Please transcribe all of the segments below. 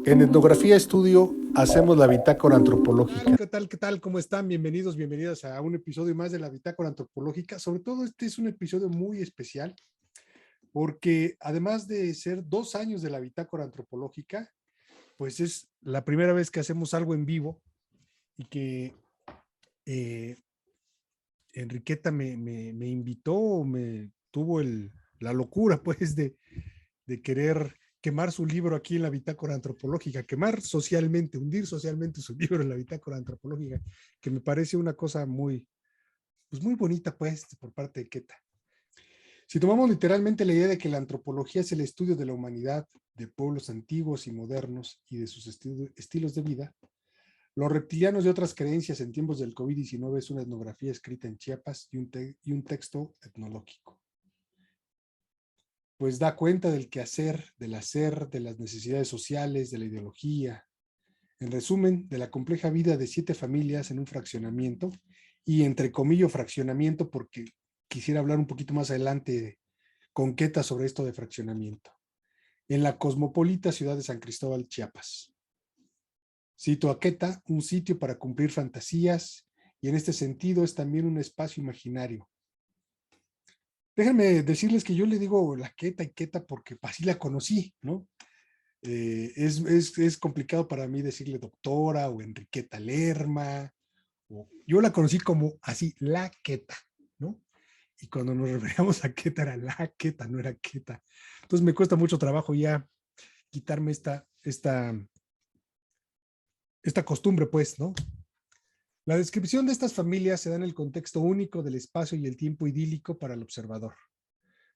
En Etnografía Estudio hacemos la bitácora antropológica. ¿Qué tal? ¿Qué tal? ¿Cómo están? Bienvenidos, bienvenidas a un episodio más de la bitácora antropológica. Sobre todo este es un episodio muy especial porque además de ser 2 años de la bitácora antropológica, pues es la primera vez que hacemos algo en vivo y que eh, Enriqueta me invitó, me tuvo la locura pues de querer quemar su libro aquí en la bitácora antropológica, quemar socialmente, hundir socialmente su libro en la bitácora antropológica, que me parece una cosa muy, pues muy bonita, pues, por parte de Queta. Si tomamos literalmente la idea de que la antropología es el estudio de la humanidad, de pueblos antiguos y modernos y de sus estilos de vida, los reptilianos y otras creencias en tiempos del COVID-19 es una etnografía escrita en Chiapas y un texto etnológico. Pues da cuenta del quehacer, del hacer, de las necesidades sociales, de la ideología, en resumen, de la compleja vida de 7 familias en un fraccionamiento, y entre comillas fraccionamiento porque quisiera hablar un poquito más adelante con Queta sobre esto de fraccionamiento, en la cosmopolita ciudad de San Cristóbal, Chiapas. Cito a Queta, un sitio para cumplir fantasías, y en este sentido es también un espacio imaginario. Déjenme decirles que yo le digo la Queta y Queta porque así la conocí, ¿no? Es complicado para mí decirle doctora o Enriqueta Lerma. Yo la conocí como así, la Queta, ¿no? Y cuando nos referíamos a Queta era la Queta, no era Queta. Entonces me cuesta mucho trabajo ya quitarme esta costumbre, pues, ¿no? La descripción de estas familias se da en el contexto único del espacio y el tiempo idílico para el observador.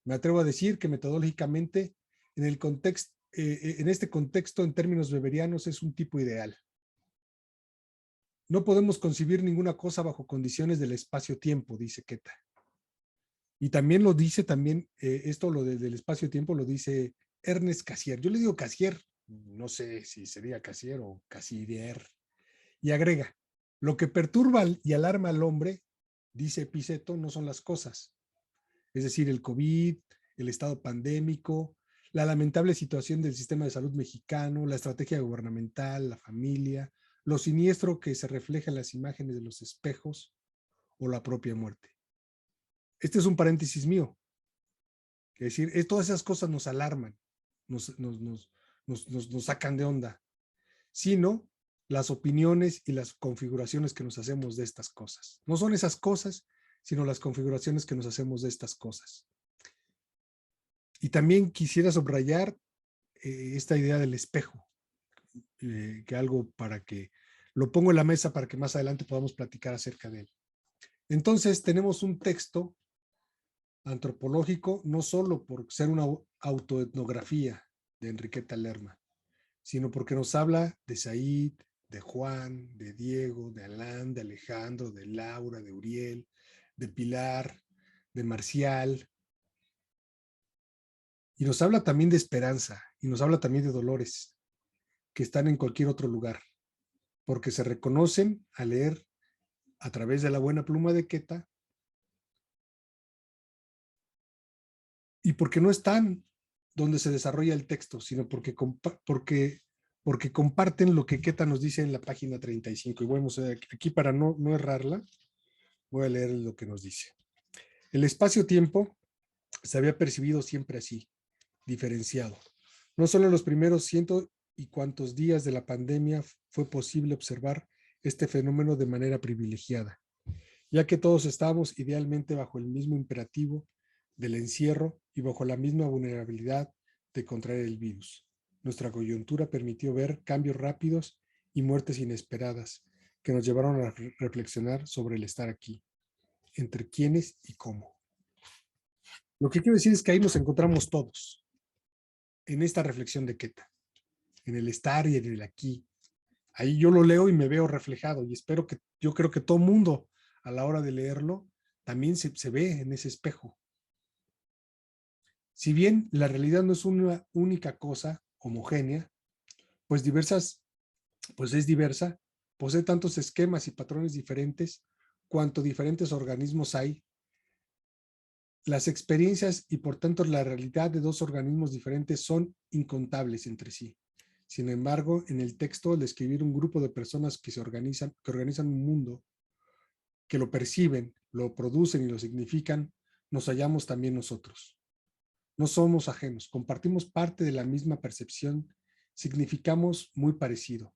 Me atrevo a decir que metodológicamente, en este contexto, en términos weberianos, es un tipo ideal. No podemos concebir ninguna cosa bajo condiciones del espacio-tiempo, dice Queta. Y también lo dice, esto del espacio-tiempo lo dice Ernest Cassirer. Yo le digo Cassirer, no sé si sería Cassirer o Cassirer. Y agrega, lo que perturba y alarma al hombre, dice Piceto, no son las cosas. Es decir, el COVID, el estado pandémico, la lamentable situación del sistema de salud mexicano, la estrategia gubernamental, la familia, lo siniestro que se refleja en las imágenes de los espejos o la propia muerte. Este es un paréntesis mío. Es decir, todas esas cosas nos alarman, nos sacan de onda, sino las opiniones y las configuraciones que nos hacemos de estas cosas. No son esas cosas, sino las configuraciones que nos hacemos de estas cosas. Y también quisiera subrayar esta idea del espejo, que algo para que lo pongo en la mesa para que más adelante podamos platicar acerca de él. Entonces tenemos un texto antropológico, no solo por ser una autoetnografía de Enriqueta Lerma, sino porque nos habla de Said, de Juan, de Diego, de Alán, de Alejandro, de Laura, de Uriel, de Pilar, de Marcial, y nos habla también de esperanza, y nos habla también de dolores, que están en cualquier otro lugar, porque se reconocen al leer a través de la buena pluma de Queta, y porque no están donde se desarrolla el texto, sino porque comparten lo que Queta nos dice en la página 35. Y bueno, aquí para no errarla, voy a leer lo que nos dice. El espacio-tiempo se había percibido siempre así, diferenciado. No solo en los primeros ciento y cuantos días de la pandemia fue posible observar este fenómeno de manera privilegiada, ya que todos estábamos idealmente bajo el mismo imperativo del encierro y bajo la misma vulnerabilidad de contraer el virus. Nuestra coyuntura permitió ver cambios rápidos y muertes inesperadas que nos llevaron a reflexionar sobre el estar aquí, entre quiénes y cómo. Lo que quiero decir es que ahí nos encontramos todos, en esta reflexión de Queta, en el estar y en el aquí. Ahí yo lo leo y me veo reflejado y yo creo que todo mundo a la hora de leerlo también se ve en ese espejo. Si bien la realidad no es una única cosa homogénea, pues es diversa, posee tantos esquemas y patrones diferentes cuanto diferentes organismos hay. Las experiencias y por tanto la realidad de dos organismos diferentes son incontables entre sí. Sin embargo, en el texto, al describir un grupo de personas que organizan un mundo, que lo perciben, lo producen y lo significan, nos hallamos también nosotros. No somos ajenos, compartimos parte de la misma percepción, significamos muy parecido.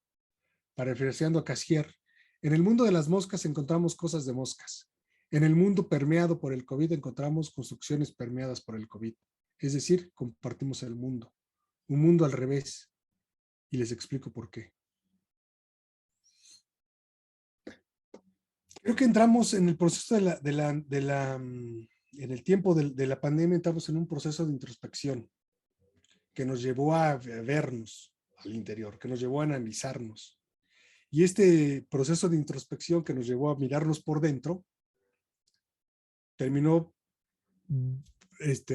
Parafraseando a Cassier, en el mundo de las moscas encontramos cosas de moscas. En el mundo permeado por el COVID encontramos construcciones permeadas por el COVID. Es decir, compartimos el mundo. Un mundo al revés. Y les explico por qué. Creo que entramos en el proceso en el tiempo de la pandemia, entramos en un proceso de introspección que nos llevó a vernos al interior, que nos llevó a analizarnos. Y este proceso de introspección que nos llevó a mirarnos por dentro, terminó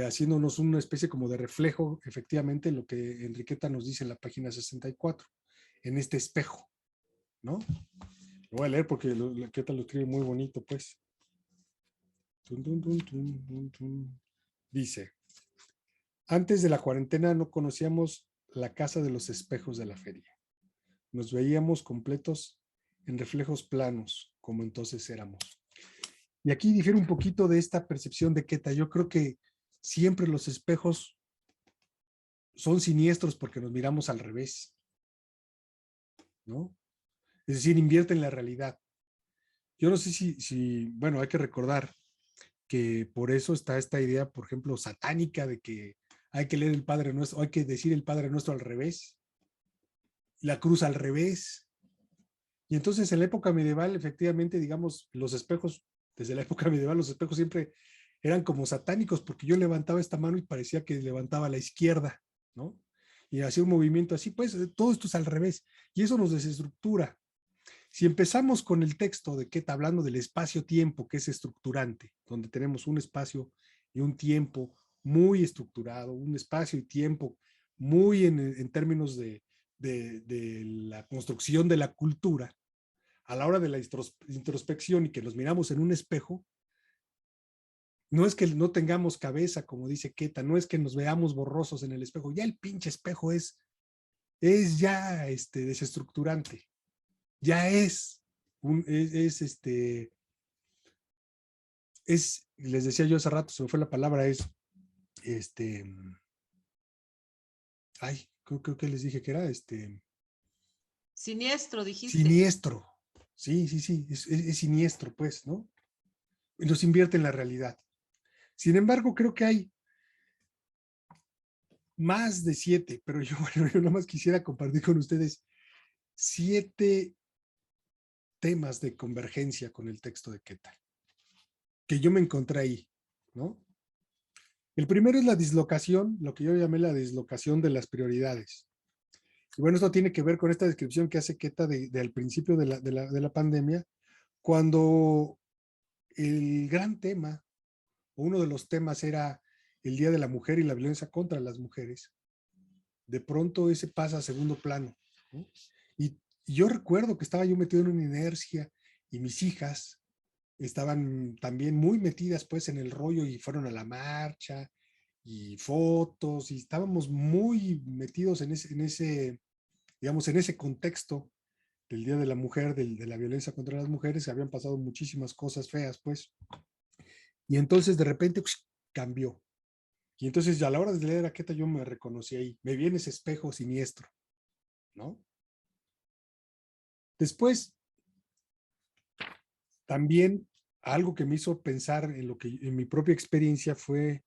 haciéndonos una especie como de reflejo, efectivamente, lo que Enriqueta nos dice en la página 64, en este espejo, ¿no? Lo voy a leer porque Enriqueta lo escribe muy bonito, pues. Dice, antes de la cuarentena no conocíamos la casa de los espejos de la feria. Nos veíamos completos en reflejos planos, como entonces éramos. Y aquí difiere un poquito de esta percepción de Queta. Yo creo que siempre los espejos son siniestros porque nos miramos al revés, ¿no? Es decir, invierten la realidad. Yo no sé bueno, hay que recordar que por eso está esta idea, por ejemplo, satánica de que hay que leer el Padre Nuestro, hay que decir el Padre Nuestro al revés, la cruz al revés. Y entonces en la época medieval, efectivamente, digamos, los espejos, desde la época medieval, los espejos siempre eran como satánicos, porque yo levantaba esta mano y parecía que levantaba a la izquierda, ¿no? Y hacía un movimiento así, pues todo esto es al revés, y eso nos desestructura. Si empezamos con el texto de Queta hablando del espacio-tiempo, que es estructurante, donde tenemos un espacio y un tiempo muy estructurado, un espacio y tiempo muy en términos de la construcción de la cultura, a la hora de la introspección y que nos miramos en un espejo, no es que no tengamos cabeza, como dice Queta, no es que nos veamos borrosos en el espejo, ya el pinche espejo es ya desestructurante, ya les decía yo hace rato, se me fue la palabra, creo que les dije que era Siniestro, dijiste. Siniestro. Sí, es siniestro, pues, ¿no? Y nos invierte en la realidad. Sin embargo, creo que hay más de 7, pero bueno, yo nomás quisiera compartir con ustedes 7 temas de convergencia con el texto de Queta, que yo me encontré ahí, ¿no? El primero es la dislocación, lo que yo llamé la dislocación de las prioridades. Y bueno, esto tiene que ver con esta descripción que hace Queta al principio de la pandemia, cuando el gran tema, o uno de los temas era el Día de la Mujer y la violencia contra las mujeres. De pronto ese pasa a segundo plano, ¿no? Y yo recuerdo que estaba yo metido en una inercia y mis hijas estaban también muy metidas pues en el rollo y fueron a la marcha y fotos y estábamos muy metidos en ese digamos, en ese contexto del Día de la Mujer, de la violencia contra las mujeres, se habían pasado muchísimas cosas feas, pues. Y entonces de repente cambió. Y entonces a la hora de leer a Queta yo me reconocí ahí. Me vi en ese espejo siniestro, ¿no? Después, también algo que me hizo pensar en lo que en mi propia experiencia fue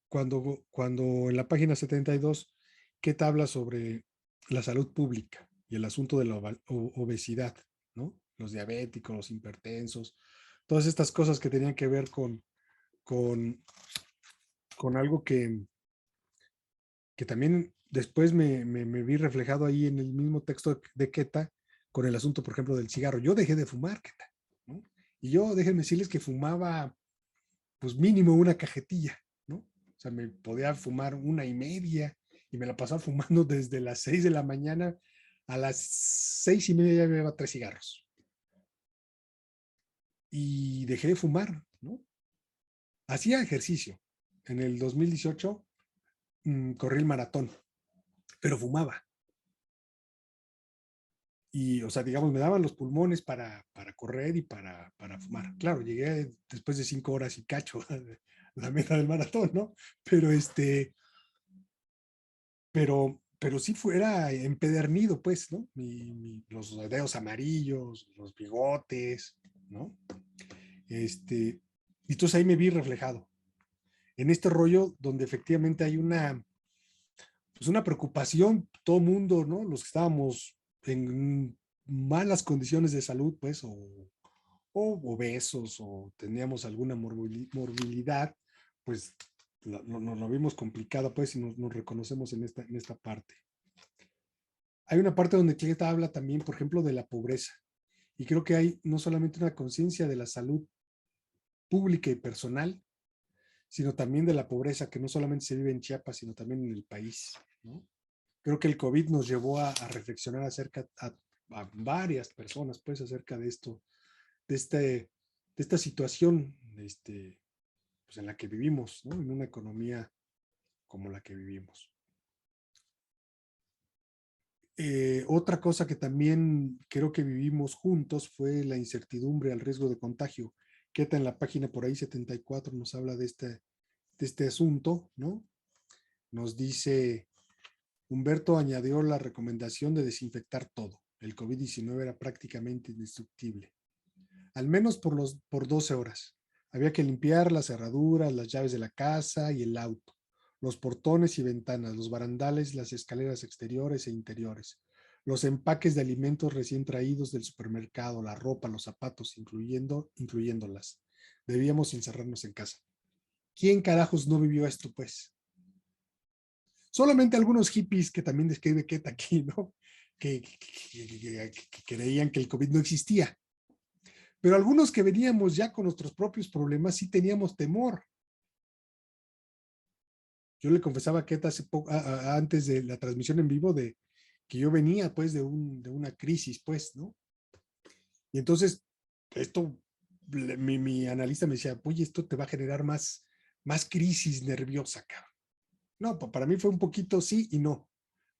cuando en la página 72 Queta habla sobre la salud pública y el asunto de la obesidad, ¿no? Los diabéticos, los hipertensos, todas estas cosas que tenían que ver con, con algo que también después me vi reflejado ahí en el mismo texto de Queta con el asunto, por ejemplo, del cigarro. Yo dejé de fumar, Queta, ¿no? Y yo, déjenme decirles que fumaba, pues mínimo una cajetilla, ¿no? O sea, me podía fumar 1.5 y me la pasaba fumando desde las 6 de la mañana a las 6:30 ya me llevaba 3 cigarros. Y dejé de fumar, ¿no? Hacía ejercicio. En el 2018 corrí el maratón, pero fumaba. o sea, digamos, me daban los pulmones para correr y para fumar. Claro, llegué después de 5 horas y cacho a la meta del maratón, ¿no? Pero pero sí fuera empedernido, pues, ¿no? Los dedos amarillos, los bigotes, ¿no? Y entonces ahí me vi reflejado en este rollo donde efectivamente hay pues una preocupación, todo mundo, ¿no? Los que estábamos en malas condiciones de salud, pues, o obesos, o teníamos alguna morbilidad, pues nos lo vimos complicado, pues, y nos reconocemos en esta parte. Hay una parte donde Cleta habla también, por ejemplo, de la pobreza. Y creo que hay no solamente una conciencia de la salud pública y personal, sino también de la pobreza que no solamente se vive en Chiapas, sino también en el país, ¿no? Creo que el COVID nos llevó a reflexionar acerca a varias personas, pues, acerca de esto, de esta situación, pues, en la que vivimos, ¿no? En una economía como la que vivimos. Otra cosa que también creo que vivimos juntos fue la incertidumbre al riesgo de contagio. Queta en la página por ahí 74 nos habla de este asunto, ¿no? Nos dice, Humberto añadió la recomendación de desinfectar todo. El COVID-19 era prácticamente indestructible, al menos por 12 horas. Había que limpiar las cerraduras, las llaves de la casa y el auto, los portones y ventanas, los barandales, las escaleras exteriores e interiores, los empaques de alimentos recién traídos del supermercado, la ropa, los zapatos, incluyéndolas. Debíamos encerrarnos en casa. ¿Quién carajos no vivió esto, pues? Solamente algunos hippies que también describe Queta aquí, ¿no? Que creían que el COVID no existía. Pero algunos que veníamos ya con nuestros propios problemas sí teníamos temor. Yo le confesaba a Queta antes de la transmisión en vivo de que yo venía pues de una crisis, pues, ¿no? Y entonces esto, mi analista me decía, oye, esto te va a generar más crisis nerviosa, cabrón. No, para mí fue un poquito sí y no.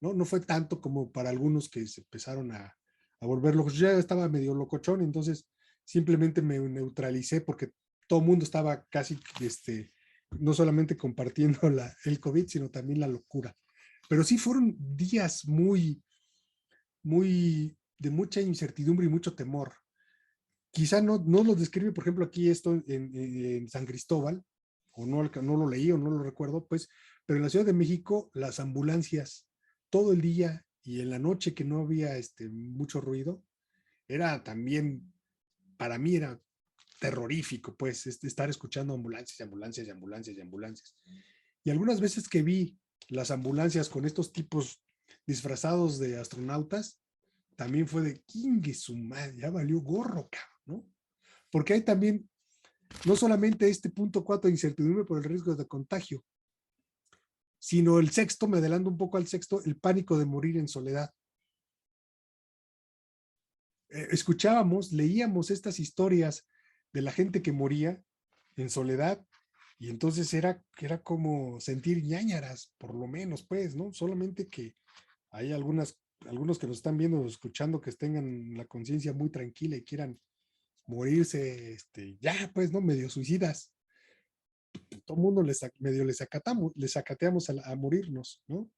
No fue tanto como para algunos que se empezaron a volver locos. Yo ya estaba medio locochón, entonces simplemente me neutralicé porque todo el mundo estaba casi, no solamente compartiendo el COVID, sino también la locura. Pero sí fueron días de mucha incertidumbre y mucho temor. Quizá no lo describe, por ejemplo, aquí esto en San Cristóbal, o no lo leí o no lo recuerdo, pues, pero en la Ciudad de México, las ambulancias todo el día y en la noche que no había mucho ruido, era también, para mí era terrorífico, pues, estar escuchando ambulancias y ambulancias y ambulancias y ambulancias. Y algunas veces que vi las ambulancias con estos tipos disfrazados de astronautas, también fue de king su madre, ya valió gorro, cabrón, ¿no? Porque hay también, no solamente este punto 4 de incertidumbre por el riesgo de contagio, sino el sexto, me adelanto un poco al sexto, el pánico de morir en soledad. Escuchábamos, leíamos estas historias de la gente que moría en soledad y entonces era como sentir ñáñaras, por lo menos, pues, ¿no? Solamente que hay algunos que nos están viendo o escuchando que tengan la conciencia muy tranquila y quieran morirse, ya, pues, ¿no? Medio suicidas. Todo el mundo medio les acateamos a morirnos, ¿no?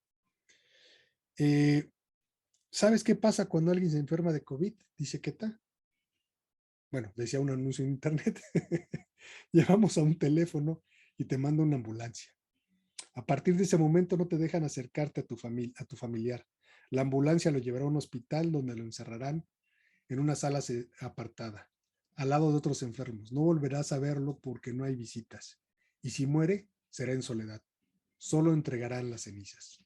¿Sabes qué pasa cuando alguien se enferma de COVID? Dice Queta. Bueno, decía un anuncio en internet. Llevamos a un teléfono y te manda una ambulancia. A partir de ese momento no te dejan acercarte a a tu familiar. La ambulancia lo llevará a un hospital donde lo encerrarán en una sala apartada, al lado de otros enfermos. No volverás a verlo porque no hay visitas. Y si muere, será en soledad. Solo entregarán las cenizas.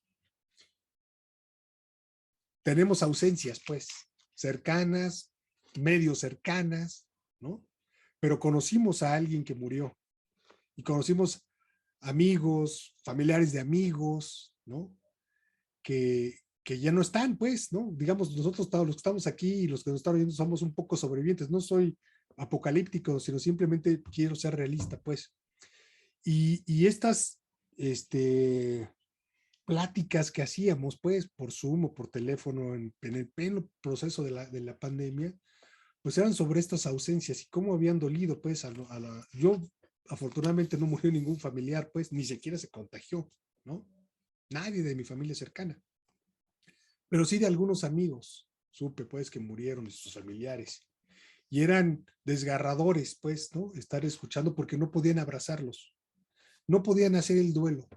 Tenemos ausencias, pues, cercanas, medio cercanas, ¿no? Pero conocimos a alguien que murió y conocimos amigos, familiares de amigos, ¿no? Que ya no están, pues, ¿no? Digamos, nosotros los que estamos aquí y los que nos están viendo somos un poco sobrevivientes. No soy apocalíptico, sino simplemente quiero ser realista, pues. Y estas, pláticas que hacíamos, pues, por Zoom o por teléfono en el pleno proceso de la pandemia, pues eran sobre estas ausencias y cómo habían dolido, pues, yo afortunadamente no murió ningún familiar, pues, ni siquiera se contagió, ¿no? Nadie de mi familia cercana, pero sí de algunos amigos, supe, pues, que murieron de sus familiares y eran desgarradores, pues, ¿no? Estar escuchando porque no podían abrazarlos, no podían hacer el duelo.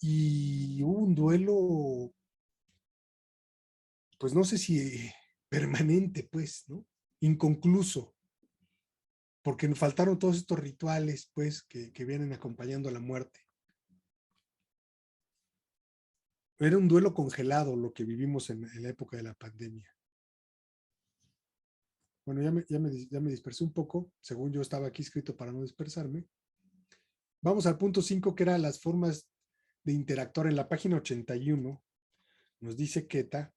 Y hubo un duelo, pues no sé si permanente, pues, ¿no? Inconcluso, porque nos faltaron todos estos rituales, pues, que vienen acompañando a la muerte. Era un duelo congelado lo que vivimos en la época de la pandemia. Bueno, ya me dispersé un poco, según yo estaba aquí escrito para no dispersarme. Vamos al punto 5, que era las formas de interactuar en la página 81. Nos dice Queta.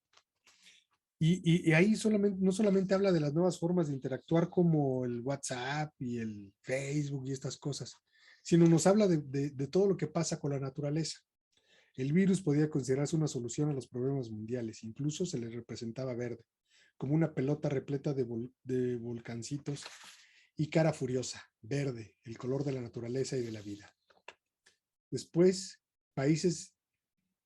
Y ahí no solamente habla de las nuevas formas de interactuar como el WhatsApp y el Facebook y estas cosas, sino nos habla de todo lo que pasa con la naturaleza. El virus podía considerarse una solución a los problemas mundiales, incluso se le representaba verde, como una pelota repleta de volcancitos y cara furiosa, verde, el color de la naturaleza y de la vida. Después, países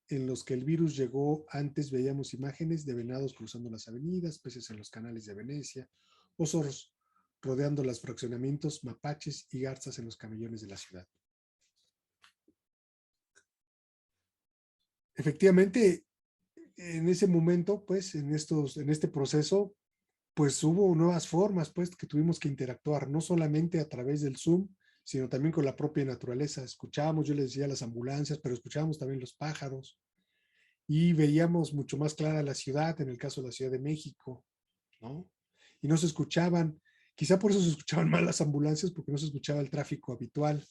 en los que el virus llegó antes veíamos imágenes de venados cruzando las avenidas, peces en los canales de Venecia, osos rodeando los fraccionamientos, mapaches y garzas en los camellones de la ciudad. Efectivamente, en ese momento, pues, en este proceso, pues hubo nuevas formas, pues, que tuvimos que interactuar, no solamente a través del Zoom, sino también con la propia naturaleza. Escuchábamos, yo les decía, las ambulancias, pero escuchábamos también los pájaros, y veíamos mucho más clara la ciudad, en el caso de la Ciudad de México, ¿no? Y no se escuchaban, quizá por eso se escuchaban mal las ambulancias, porque no se escuchaba el tráfico habitual.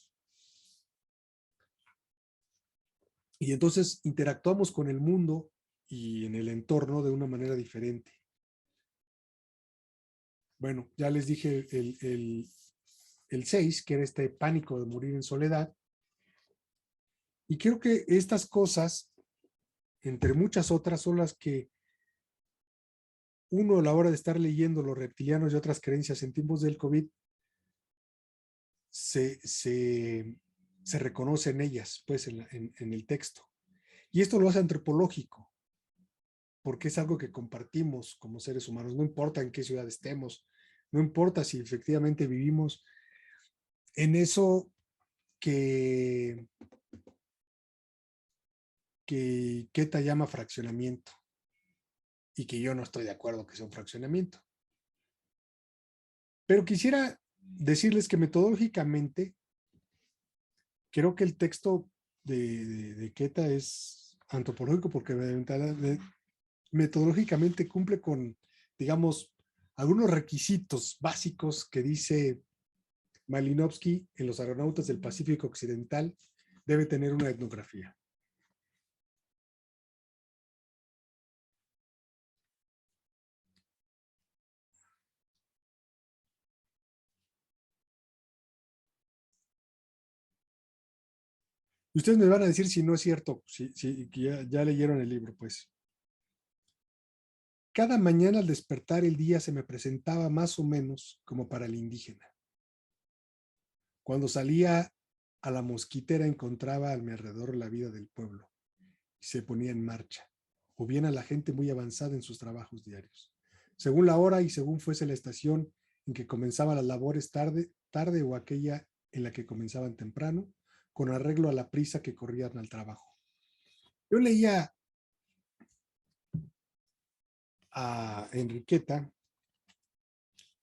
Y entonces interactuamos con el mundo y en el entorno de una manera diferente. Bueno, ya les dije el 6, que era este pánico de morir en soledad. Y creo que estas cosas, entre muchas otras, son las que uno a la hora de estar leyendo los reptilianos y otras creencias en tiempos del COVID se reconoce en ellas, pues en el texto. Y esto lo hace antropológico, porque es algo que compartimos como seres humanos, no importa en qué ciudad estemos, no importa si efectivamente vivimos en eso que Queta llama fraccionamiento, y que yo no estoy de acuerdo que sea un fraccionamiento. Pero quisiera decirles que metodológicamente creo que el texto de Queta es antropológico porque metodológicamente cumple con, digamos, algunos requisitos básicos que dice Malinowski en Los Aeronautas del Pacífico Occidental debe tener una etnografía. Y ustedes me van a decir si no es cierto, si ya leyeron el libro, pues. Cada mañana al despertar el día se me presentaba más o menos como para el indígena. Cuando salía a la mosquitera encontraba a mi alrededor la vida del pueblo y se ponía en marcha, o bien a la gente muy avanzada en sus trabajos diarios. Según la hora y según fuese la estación en que comenzaban las labores tarde o aquella en la que comenzaban temprano, con arreglo a la prisa que corrían al trabajo. Yo leía a Enriqueta,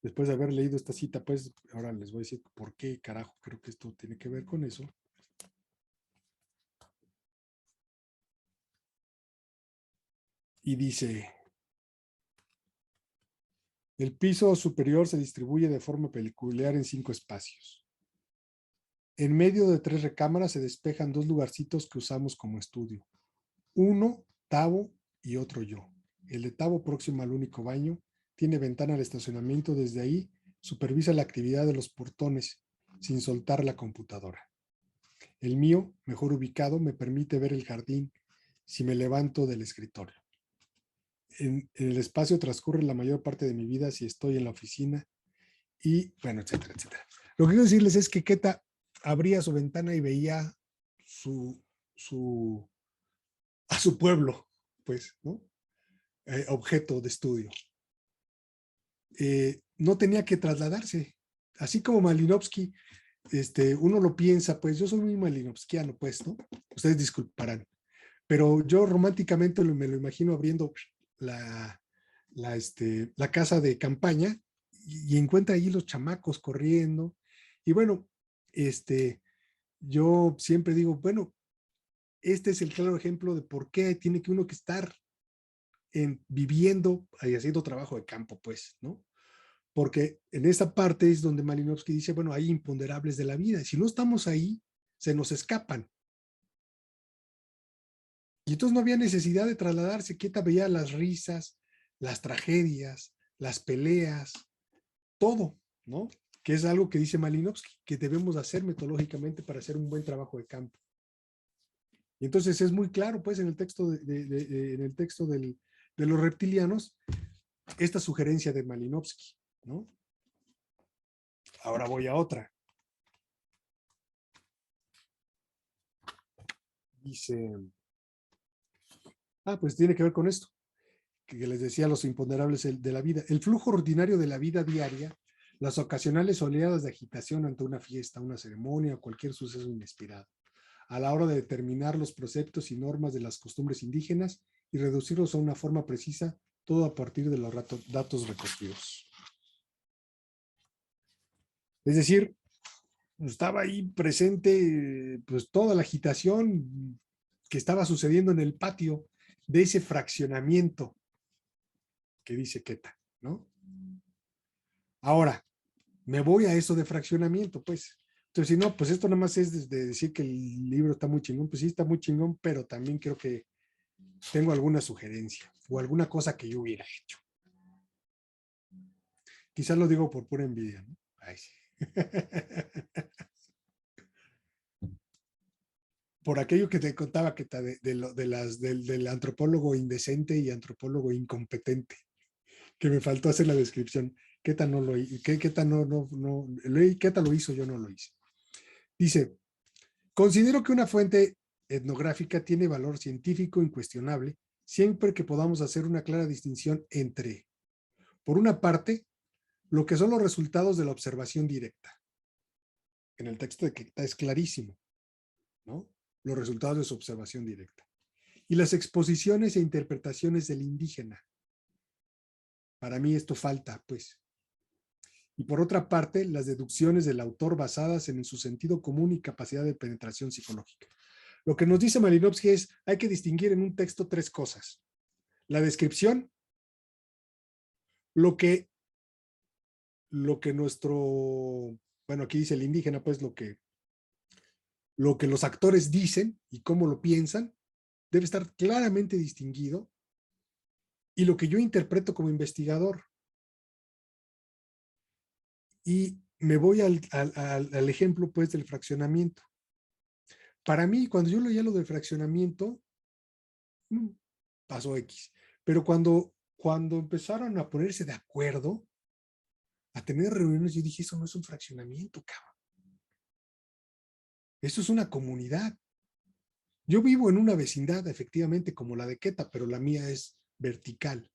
después de haber leído esta cita, pues ahora les voy a decir por qué carajo creo que esto tiene que ver con eso. Y dice, el piso superior se distribuye de forma peculiar en 5 espacios. En medio de 3 recámaras se despejan 2 lugarcitos que usamos como estudio. Uno, Tavo, y otro yo. El de Tavo, próximo al único baño, tiene ventana al estacionamiento. Desde ahí supervisa la actividad de los portones sin soltar la computadora. El mío, mejor ubicado, me permite ver el jardín si me levanto del escritorio. En el espacio transcurre la mayor parte de mi vida si estoy en la oficina y, bueno, etcétera, etcétera. Lo que quiero decirles es que Queta abría su ventana y veía su, su, a su pueblo, pues, ¿no? Objeto de estudio. No tenía que trasladarse. Así como Malinowski, uno lo piensa, pues yo soy muy malinovskiano, pues, ¿no? Ustedes disculparán. Pero yo románticamente me lo imagino abriendo la, la casa de campaña y encuentra ahí los chamacos corriendo. Y bueno, yo siempre digo, bueno, este es el claro ejemplo de por qué tiene que uno que estar viviendo y haciendo trabajo de campo, pues, ¿no? Porque en esta parte es donde Malinowski dice, bueno, hay imponderables de la vida. Y si no estamos ahí, se nos escapan. Y entonces no había necesidad de trasladarse. Queta veía las risas, las tragedias, las peleas, todo, ¿no? Que es algo que dice Malinowski, que debemos hacer metodológicamente para hacer un buen trabajo de campo. Y entonces es muy claro, pues, en el texto, en el texto de los reptilianos, esta sugerencia de Malinowski, ¿no? Ahora voy a otra. Dice, pues tiene que ver con esto, que les decía, los imponderables de la vida. El flujo ordinario de la vida diaria, las ocasionales oleadas de agitación ante una fiesta, una ceremonia o cualquier suceso inesperado, a la hora de determinar los preceptos y normas de las costumbres indígenas y reducirlos a una forma precisa, todo a partir de los datos recogidos. Es decir, estaba ahí presente pues toda la agitación que estaba sucediendo en el patio de ese fraccionamiento que dice Queta, ¿no? Ahora, me voy a eso de fraccionamiento, pues. Entonces, si no, pues esto nada más es de decir que el libro está muy chingón, pues sí está muy chingón, pero también creo que tengo alguna sugerencia o alguna cosa que yo hubiera hecho. Quizás lo digo por pura envidia, ¿no? Ay, sí. Por aquello que te contaba que del antropólogo indecente y antropólogo incompetente, que me faltó hacer la descripción. ¿Qué tal no lo hizo? ¿Qué tal qué tal lo hizo? Yo no lo hice. Dice, considero que una fuente etnográfica tiene valor científico incuestionable siempre que podamos hacer una clara distinción entre, por una parte, lo que son los resultados de la observación directa. En el texto de Queta es clarísimo, ¿no? Los resultados de su observación directa. Y las exposiciones e interpretaciones del indígena. Para mí esto falta, pues. Y por otra parte, las deducciones del autor basadas en su sentido común y capacidad de penetración psicológica. Lo que nos dice Malinowski es, hay que distinguir en un texto tres cosas. La descripción, lo que nuestro, bueno, aquí dice el indígena, pues lo que los actores dicen y cómo lo piensan, debe estar claramente distinguido, y lo que yo interpreto como investigador. Y me voy al ejemplo, pues, del fraccionamiento. Para mí, cuando yo leía lo del fraccionamiento, pasó X. Pero cuando empezaron a ponerse de acuerdo, a tener reuniones, yo dije, eso no es un fraccionamiento, cabrón. Eso es una comunidad. Yo vivo en una vecindad, efectivamente, como la de Queta, pero la mía es vertical.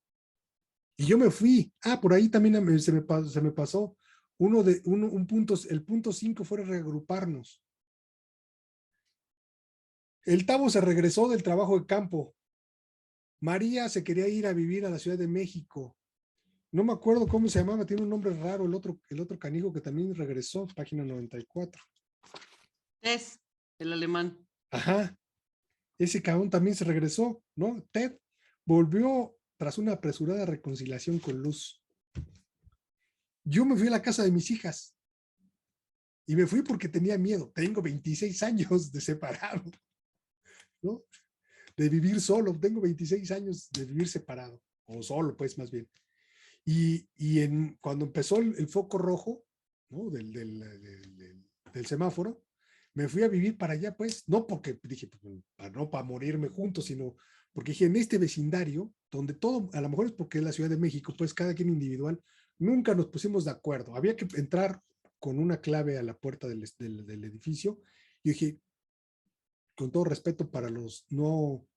Y yo me fui. Por ahí también se me pasó. El punto 5 fue reagruparnos. El Tavo se regresó del trabajo de campo. María se quería ir a vivir a la Ciudad de México. No me acuerdo cómo se llamaba, tiene un nombre raro el otro canijo que también regresó, página 94. Es el alemán. Ajá, ese cabrón también se regresó, ¿no? Ted volvió tras una apresurada reconciliación con Luz. Yo me fui a la casa de mis hijas y me fui porque tenía miedo. Tengo 26 años de separado, ¿no? De vivir solo. Tengo 26 años de vivir separado, o solo, pues, más bien. Y cuando empezó el foco rojo, ¿no? del semáforo, me fui a vivir para allá, pues, no porque dije, no para morirme juntos, sino porque dije, en este vecindario, donde todo, a lo mejor es porque es la Ciudad de México, pues cada quien individual, nunca nos pusimos de acuerdo. Había que entrar con una clave a la puerta del edificio. Y dije, con todo respeto para los no,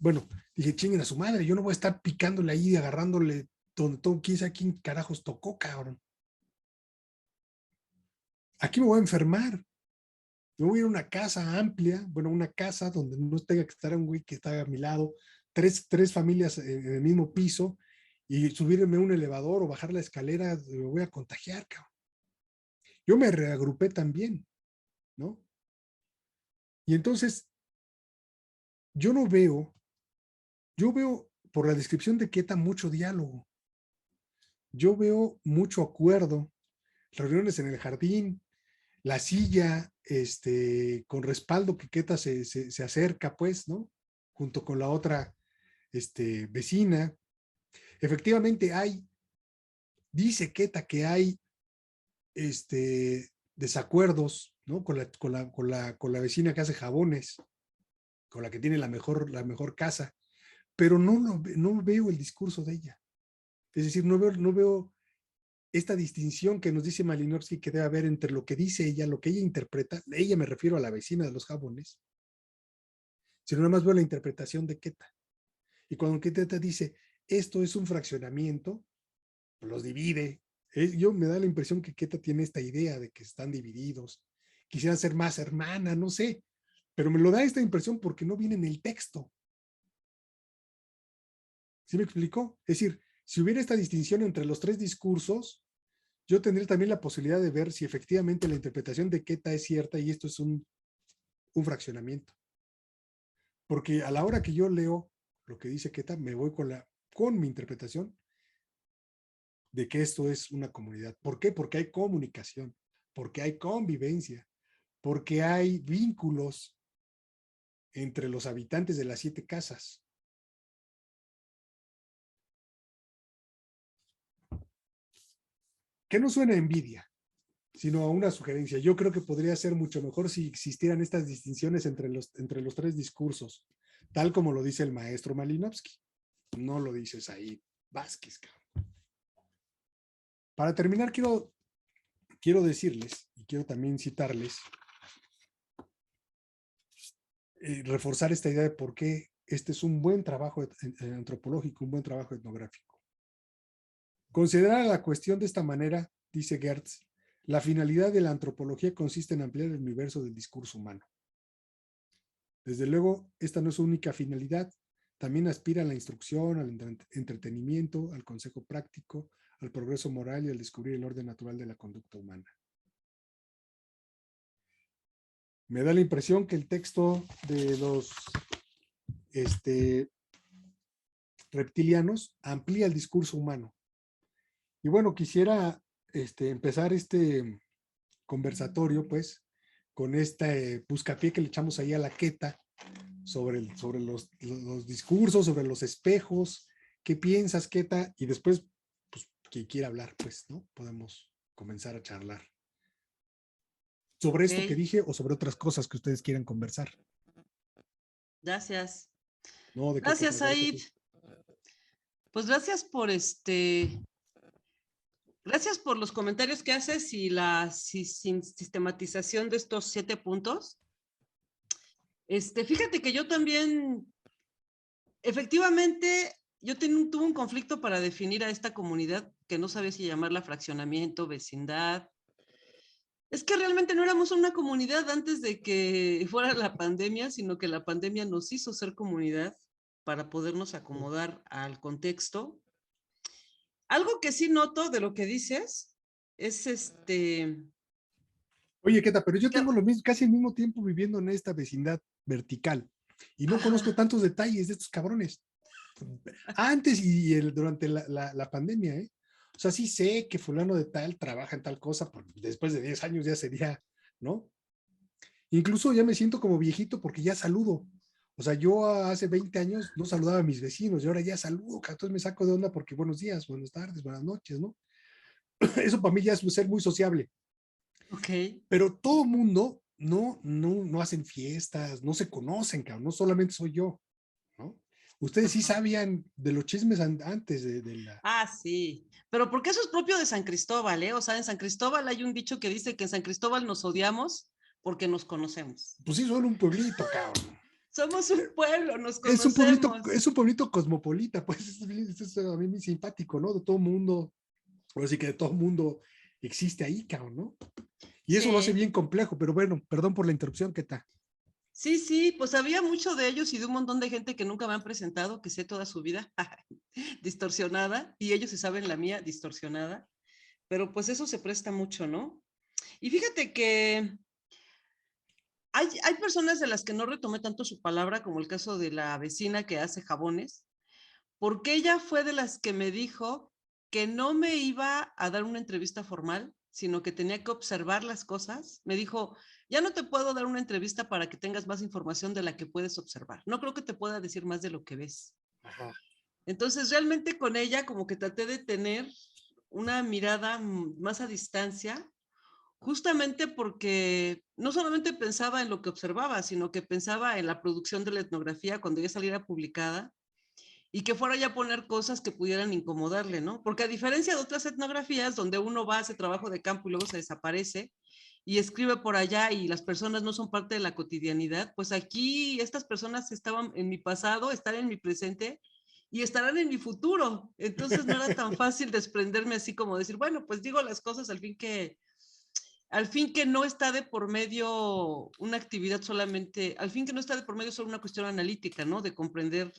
bueno, dije, chinguen a su madre, yo no voy a estar picándole ahí, agarrándole donde todo, quién sabe quién carajos tocó, cabrón. Aquí me voy a enfermar. Me voy a ir a una casa amplia, bueno, una casa donde no tenga que estar un güey que está a mi lado, tres familias en el mismo piso, y subirme a un elevador o bajar la escalera, me voy a contagiar, cabrón. Yo me reagrupé también, ¿no? Y entonces, yo veo por la descripción de Queta mucho diálogo. Yo veo mucho acuerdo, reuniones en el jardín, la silla, con respaldo que Queta se acerca, pues, ¿no? Junto con la otra, vecina. Efectivamente dice Queta que hay, desacuerdos, ¿no? Con la vecina que hace jabones, con la que tiene la mejor casa, pero no veo el discurso de ella. Es decir, no veo esta distinción que nos dice Malinowski que debe haber entre lo que dice ella, lo que ella interpreta, ella me refiero a la vecina de los jabones, sino nada más veo la interpretación de Queta. Y cuando Queta dice, esto es un fraccionamiento, los divide. Yo me da la impresión que Queta tiene esta idea de que están divididos, quisieran ser más hermana, no sé, pero me lo da esta impresión porque no viene en el texto. ¿Sí me explicó? Es decir, si hubiera esta distinción entre los tres discursos, yo tendría también la posibilidad de ver si efectivamente la interpretación de Queta es cierta y esto es un fraccionamiento. Porque a la hora que yo leo lo que dice Queta, me voy con mi interpretación de que esto es una comunidad. ¿Por qué? Porque hay comunicación, porque hay convivencia, porque hay vínculos entre los habitantes de las 7 casas. Que no suena a envidia, sino a una sugerencia. Yo creo que podría ser mucho mejor si existieran estas distinciones entre los tres discursos, tal como lo dice el maestro Malinowski. No lo dices ahí, Vázquez, cabrón. Para terminar, quiero decirles, y quiero también citarles, reforzar esta idea de por qué este es un buen trabajo antropológico, un buen trabajo etnográfico. Considerar la cuestión de esta manera, dice Gertz, la finalidad de la antropología consiste en ampliar el universo del discurso humano. Desde luego, esta no es su única finalidad, también aspira a la instrucción, al entretenimiento, al consejo práctico, al progreso moral y al descubrir el orden natural de la conducta humana. Me da la impresión que el texto de los reptilianos amplía el discurso humano. Y bueno, quisiera empezar este conversatorio, pues, con este buscapié que le echamos ahí a la Queta sobre los discursos, sobre los espejos. ¿Qué piensas, Queta? Y después, pues, quien quiera hablar, pues, ¿no? Podemos comenzar a charlar sobre esto que dije o sobre otras cosas que ustedes quieran conversar. Gracias. No, ¿de qué Gracias, cosa? Said. Pues gracias por gracias por los comentarios que haces y la sistematización de estos 7 puntos. Fíjate que yo también, efectivamente, yo tuve un conflicto para definir a esta comunidad que no sabía si llamarla fraccionamiento, vecindad. Es que realmente no éramos una comunidad antes de que fuera la pandemia, sino que la pandemia nos hizo ser comunidad para podernos acomodar al contexto. Algo que sí noto de lo que dices es Oye, Queta, pero yo tengo casi el mismo tiempo viviendo en esta vecindad vertical y no conozco tantos detalles de estos cabrones. Antes y durante la pandemia, ¿eh? O sea, sí sé que fulano de tal trabaja en tal cosa, pero después de 10 años ya sería, ¿no? Incluso ya me siento como viejito porque ya saludo. O sea, yo hace 20 años no saludaba a mis vecinos y ahora ya saludo, entonces me saco de onda porque buenos días, buenas tardes, buenas noches, ¿no? Eso para mí ya es ser muy sociable. Ok. Pero todo mundo no hacen fiestas, no se conocen, cabrón, no solamente soy yo, ¿no? Ustedes sí Ajá. sabían de los chismes antes de la... Ah, sí. Pero porque eso es propio de San Cristóbal, ¿eh? O sea, en San Cristóbal hay un dicho que dice que en San Cristóbal nos odiamos porque nos conocemos. Pues sí, son un pueblito, cabrón. Somos un pueblo, nos conocemos. Es un pueblito cosmopolita, pues es a mí muy simpático, ¿no? De todo mundo, así que de todo mundo existe ahí, cabrón, ¿no? Y eso lo hace Sí. bien complejo, pero bueno, perdón por la interrupción, ¿qué tal? Sí, sí, pues había mucho de ellos y de un montón de gente que nunca me han presentado, que sé toda su vida distorsionada, y ellos se saben la mía distorsionada, pero pues eso se presta mucho, ¿no? Y fíjate que hay personas de las que no retomé tanto su palabra, como el caso de la vecina que hace jabones, porque ella fue de las que me dijo que no me iba a dar una entrevista formal, sino que tenía que observar las cosas. Me dijo, ya no te puedo dar una entrevista para que tengas más información de la que puedes observar. No creo que te pueda decir más de lo que ves. Ajá. Entonces, realmente con ella como que traté de tener una mirada más a distancia, justamente porque no solamente pensaba en lo que observaba, sino que pensaba en la producción de la etnografía cuando ya saliera publicada y que fuera ya a poner cosas que pudieran incomodarle, ¿no? Porque a diferencia de otras etnografías donde uno va a hacer trabajo de campo y luego se desaparece y escribe por allá y las personas no son parte de la cotidianidad, pues aquí estas personas estaban en mi pasado, están en mi presente y estarán en mi futuro. Entonces no era tan fácil desprenderme así como decir, bueno, pues digo las cosas al fin que no está de por medio una actividad solamente, al fin que no está de por medio solo una cuestión analítica, ¿no? De comprender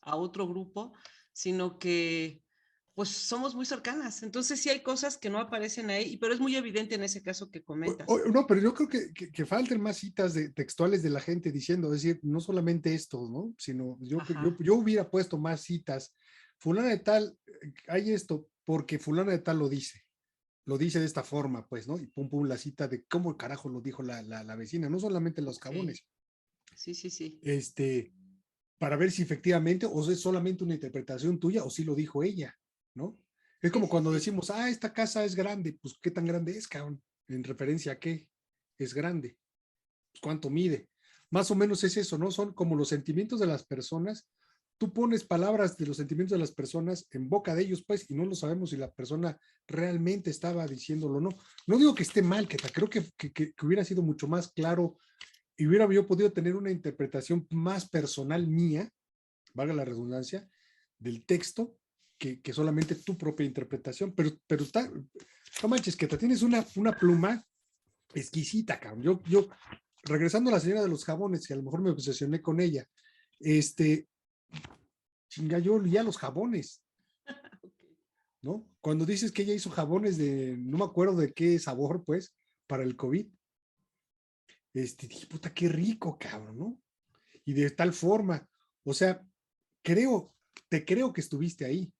a otro grupo, sino que pues somos muy cercanas. Entonces sí hay cosas que no aparecen ahí, pero es muy evidente en ese caso que comentas. No, pero yo creo que falten más citas textuales de la gente diciendo, es decir, no solamente esto, ¿no? Sino Ajá. yo hubiera puesto más citas. Fulana de tal, hay esto, porque fulana de tal lo dice de esta forma, pues, ¿no? Y pum, pum, la cita de cómo carajo lo dijo la vecina, no solamente los Ok. jabones, Sí, sí, sí. este, para ver si efectivamente o es solamente una interpretación tuya o si lo dijo ella, ¿no? Es Sí, como sí, cuando sí. decimos, esta casa es grande, pues, ¿qué tan grande es, cabrón? ¿En referencia a qué es grande? Pues, ¿cuánto mide? Más o menos es eso, ¿no? Son como los sentimientos de las personas. Tú pones palabras de los sentimientos de las personas en boca de ellos, pues, y no lo sabemos si la persona realmente estaba diciéndolo o no. No digo que esté mal, que creo que hubiera sido mucho más claro y hubiera yo podido tener una interpretación más personal mía, valga la redundancia, del texto, que solamente tu propia interpretación. Pero está, no manches, que te tienes una pluma exquisita, cabrón. Regresando a la señora de los jabones, que a lo mejor me obsesioné con ella, este, chinga, yo olía los jabones, ¿no? Cuando dices que ella hizo jabones no me acuerdo de qué sabor, pues, para el COVID, dije, puta, qué rico, cabrón, ¿no? Y de tal forma, o sea, creo, te creo que estuviste ahí,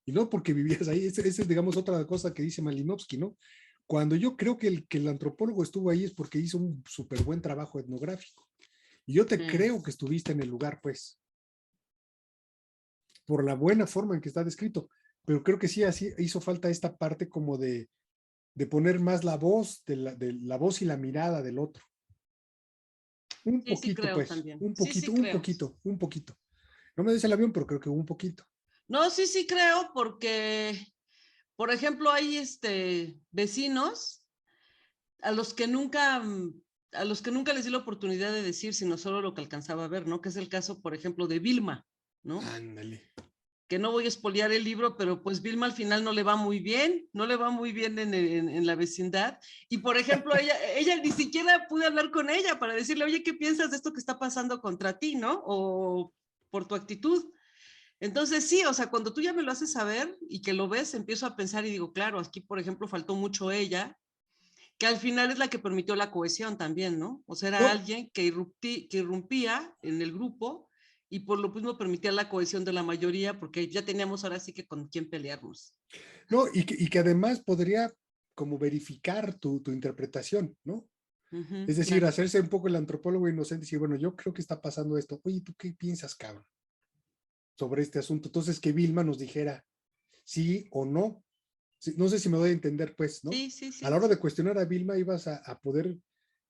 y no porque vivías ahí, esa es, digamos, otra cosa que dice Malinowski, ¿no? Cuando yo creo que el antropólogo estuvo ahí es porque hizo un súper buen trabajo etnográfico. Y yo te Sí. creo que estuviste en el lugar, pues, por la buena forma en que está descrito. Pero creo que sí así hizo falta esta parte como de poner más la voz, de la voz y la mirada del otro. Un Sí, sí poquito, creo pues, también. Sí, sí creo. un poquito. No me des el avión, pero creo que un poquito. No, sí, sí creo porque, por ejemplo, hay vecinos a los que nunca, a los que nunca les di la oportunidad de decir, sino solo lo que alcanzaba a ver, ¿no? Que es el caso, por ejemplo, de Vilma, ¿no? Ándale. Que no voy a espoliar el libro, pero pues Vilma al final no le va muy bien, no le va muy bien en la vecindad. Y por ejemplo, ella ni siquiera pude hablar con ella para decirle, oye, ¿qué piensas de esto que está pasando contra ti, no? O por tu actitud. Entonces sí, o sea, cuando tú ya me lo haces saber y que lo ves, empiezo a pensar y digo, claro, aquí por ejemplo faltó mucho ella, que al final es la que permitió la cohesión también, ¿no? O sea, era No, alguien que irrumpía en el grupo y por lo mismo permitía la cohesión de la mayoría porque ya teníamos ahora sí que con quién pelearnos. no, y que además podría como verificar tu interpretación, ¿no? Es decir, Claro. hacerse un poco el antropólogo inocente y decir, bueno, yo creo que está pasando esto. Oye, ¿tú qué piensas, cabrón, sobre este asunto? Entonces, que Vilma nos dijera sí o no. Sí, no sé si me doy a entender, pues, ¿no? Sí, sí, A la sí. hora de cuestionar a Vilma ibas a poder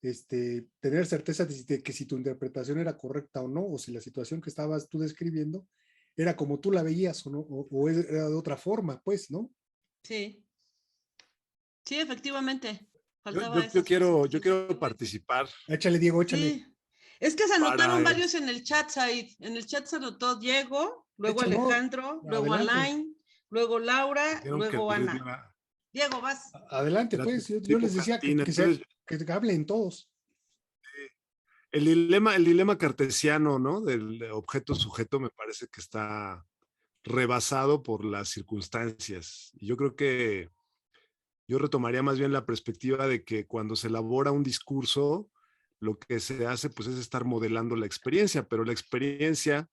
tener certeza de que si tu interpretación era correcta o no, o si la situación que estabas tú describiendo era como tú la veías o no, o era de otra forma, pues, ¿no? Sí, sí, efectivamente. Yo, Faltaba yo, yo esa quiero, yo especificación. quiero participar Échale, Diego, échale. Sí, es que se anotaron para, varios en el chat, Said. En el chat se anotó Diego, luego Échale, no, Alejandro, luego adelante, Alain, luego Laura, dijeron que luego Luis Ana. era, Diego, vas. adelante, era pues, yo tipo les decía cantina. Entonces, que hablen todos. el dilema cartesiano, ¿no? Del objeto-sujeto me parece que está rebasado por las circunstancias. Y yo creo que yo retomaría más bien la perspectiva de que cuando se elabora un discurso, lo que se hace pues es estar modelando la experiencia, pero la experiencia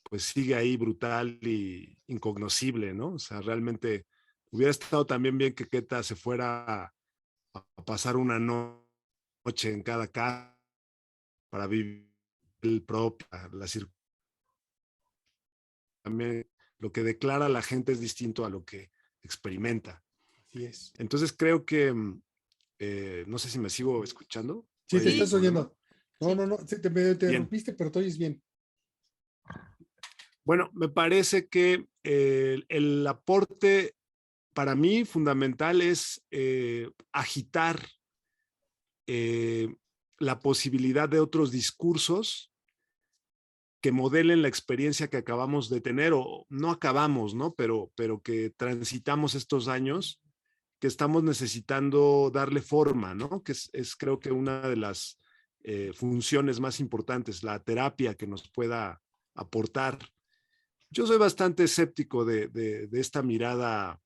pues sigue ahí brutal y incognoscible, ¿no? O sea, realmente hubiera estado también bien que Queta se fuera a pasar una noche en cada casa para vivir el propio, también lo que declara la gente es distinto a lo que experimenta. Así es. Entonces creo que, no sé si me sigo escuchando. Sí, te ¿Hay algún estás Sí, problema? oyendo. No, sí. no, no, sí, te me Bien. interrumpiste, pero te oyes bien. Bueno, me parece que el aporte para mí fundamental es agitar eh, la posibilidad de otros discursos que modelen la experiencia que acabamos de tener, o no acabamos, ¿no? Pero que transitamos estos años, que estamos necesitando darle forma, ¿no? Que es creo que una de las funciones más importantes, la terapia que nos pueda aportar. Yo soy bastante escéptico de esta mirada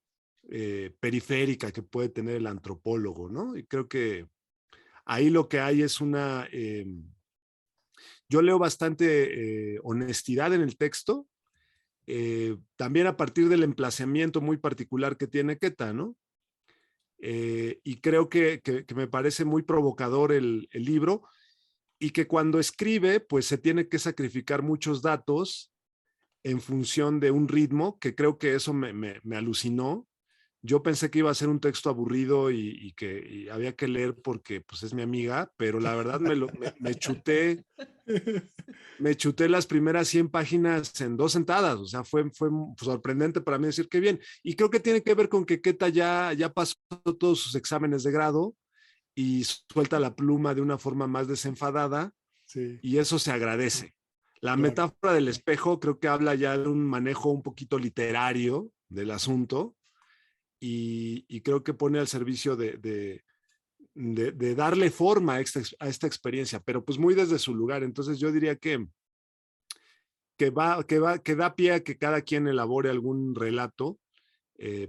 periférica que puede tener el antropólogo, ¿no? Y creo que ahí lo que hay es yo leo bastante honestidad en el texto, también a partir del emplazamiento muy particular que tiene Queta, ¿no? Y creo que me parece muy provocador el libro, y que cuando escribe, pues se tiene que sacrificar muchos datos en función de un ritmo, que creo que eso me alucinó. Yo pensé que iba a ser un texto aburrido y que había que leer porque pues, es mi amiga, pero la verdad me chuté las primeras 100 páginas en 2 sentadas. O sea, fue sorprendente para mí decir que bien. Y creo que tiene que ver con que Queta ya pasó todos sus exámenes de grado y suelta la pluma de una forma más desenfadada, Sí, y eso se agradece. La claro. metáfora del espejo creo que habla ya de un manejo un poquito literario del asunto, y creo que pone al servicio de darle forma a esta experiencia, pero pues muy desde su lugar. Entonces yo diría que da pie a que cada quien elabore algún relato,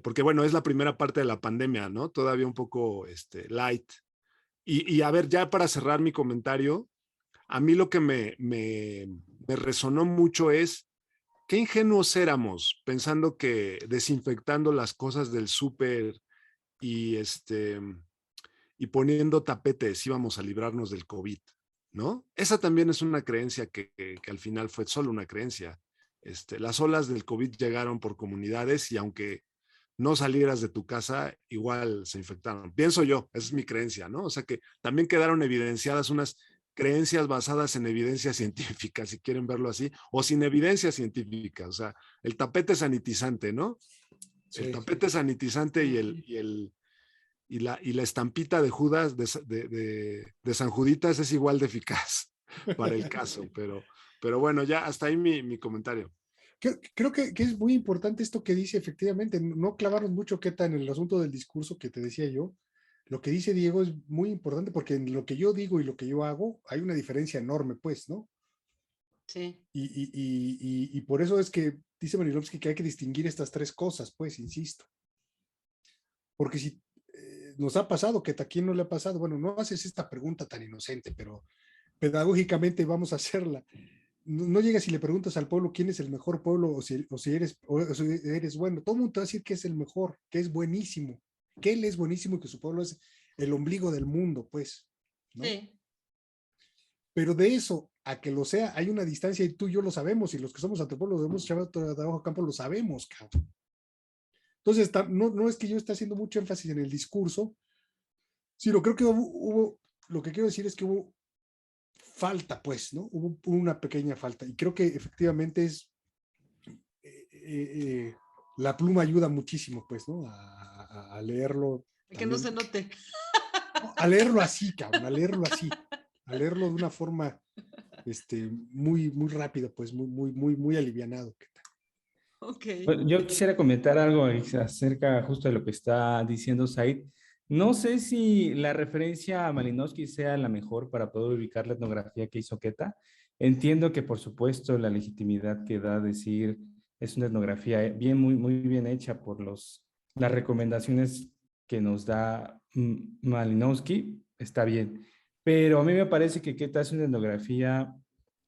porque bueno, es la primera parte de la pandemia, ¿no? Todavía un poco light. Y a ver, ya para cerrar mi comentario, a mí lo que me resonó mucho es qué ingenuos éramos pensando que desinfectando las cosas del súper y, y poniendo tapetes íbamos a librarnos del COVID, ¿no? Esa también es una creencia que al final fue solo una creencia. Las olas del COVID llegaron por comunidades, y aunque no salieras de tu casa, igual se infectaron. Pienso yo, esa es mi creencia, ¿no? O sea que también quedaron evidenciadas unas creencias basadas en evidencia científica, si quieren verlo así, o sin evidencia científica. O sea, el tapete sanitizante, ¿no? El Sí. tapete sanitizante y la estampita de Judas, de San Juditas, es igual de eficaz para el caso. Pero bueno, ya hasta ahí mi comentario. Creo que es muy importante esto que dice, efectivamente, no clavarnos mucho, Queta, en el asunto del discurso que te decía yo. Lo que dice Diego es muy importante porque en lo que yo digo y lo que yo hago hay una diferencia enorme, pues, ¿no? Sí, Y por eso es que dice Marilovsky que hay que distinguir estas tres cosas, pues, insisto. Porque si nos ha pasado, que a quién no le ha pasado, bueno, no haces esta pregunta tan inocente, pero pedagógicamente vamos a hacerla. No llegas y le preguntas al pueblo quién es el mejor pueblo o si eres bueno. Todo el mundo te va a decir que es el mejor, que es buenísimo, que él es buenísimo y que su pueblo es el ombligo del mundo, pues, ¿no? sí, Pero de eso a que lo sea, hay una distancia y tú y yo lo sabemos, y los que somos antropólogos debemos echar trabajo a campo, lo sabemos, cabrón. Entonces, no es que yo esté haciendo mucho énfasis en el discurso, sino creo que hubo lo que quiero decir es que hubo falta, pues, ¿no? Hubo una pequeña falta. Y creo que efectivamente es, la pluma ayuda muchísimo, pues, ¿no? A leerlo. Que no También, se note. a leerlo así, cabrón, a leerlo así, a leerlo de una forma muy, muy rápida, pues, muy alivianado. Ok. Bueno, yo quisiera comentar algo acerca justo de lo que está diciendo Said. No sé si la referencia a Malinowski sea la mejor para poder ubicar la etnografía que hizo Queta. Entiendo que, por supuesto, la legitimidad que da decir es una etnografía bien, muy bien hecha por las recomendaciones que nos da Malinowski, está bien. Pero a mí me parece que Queta es una etnografía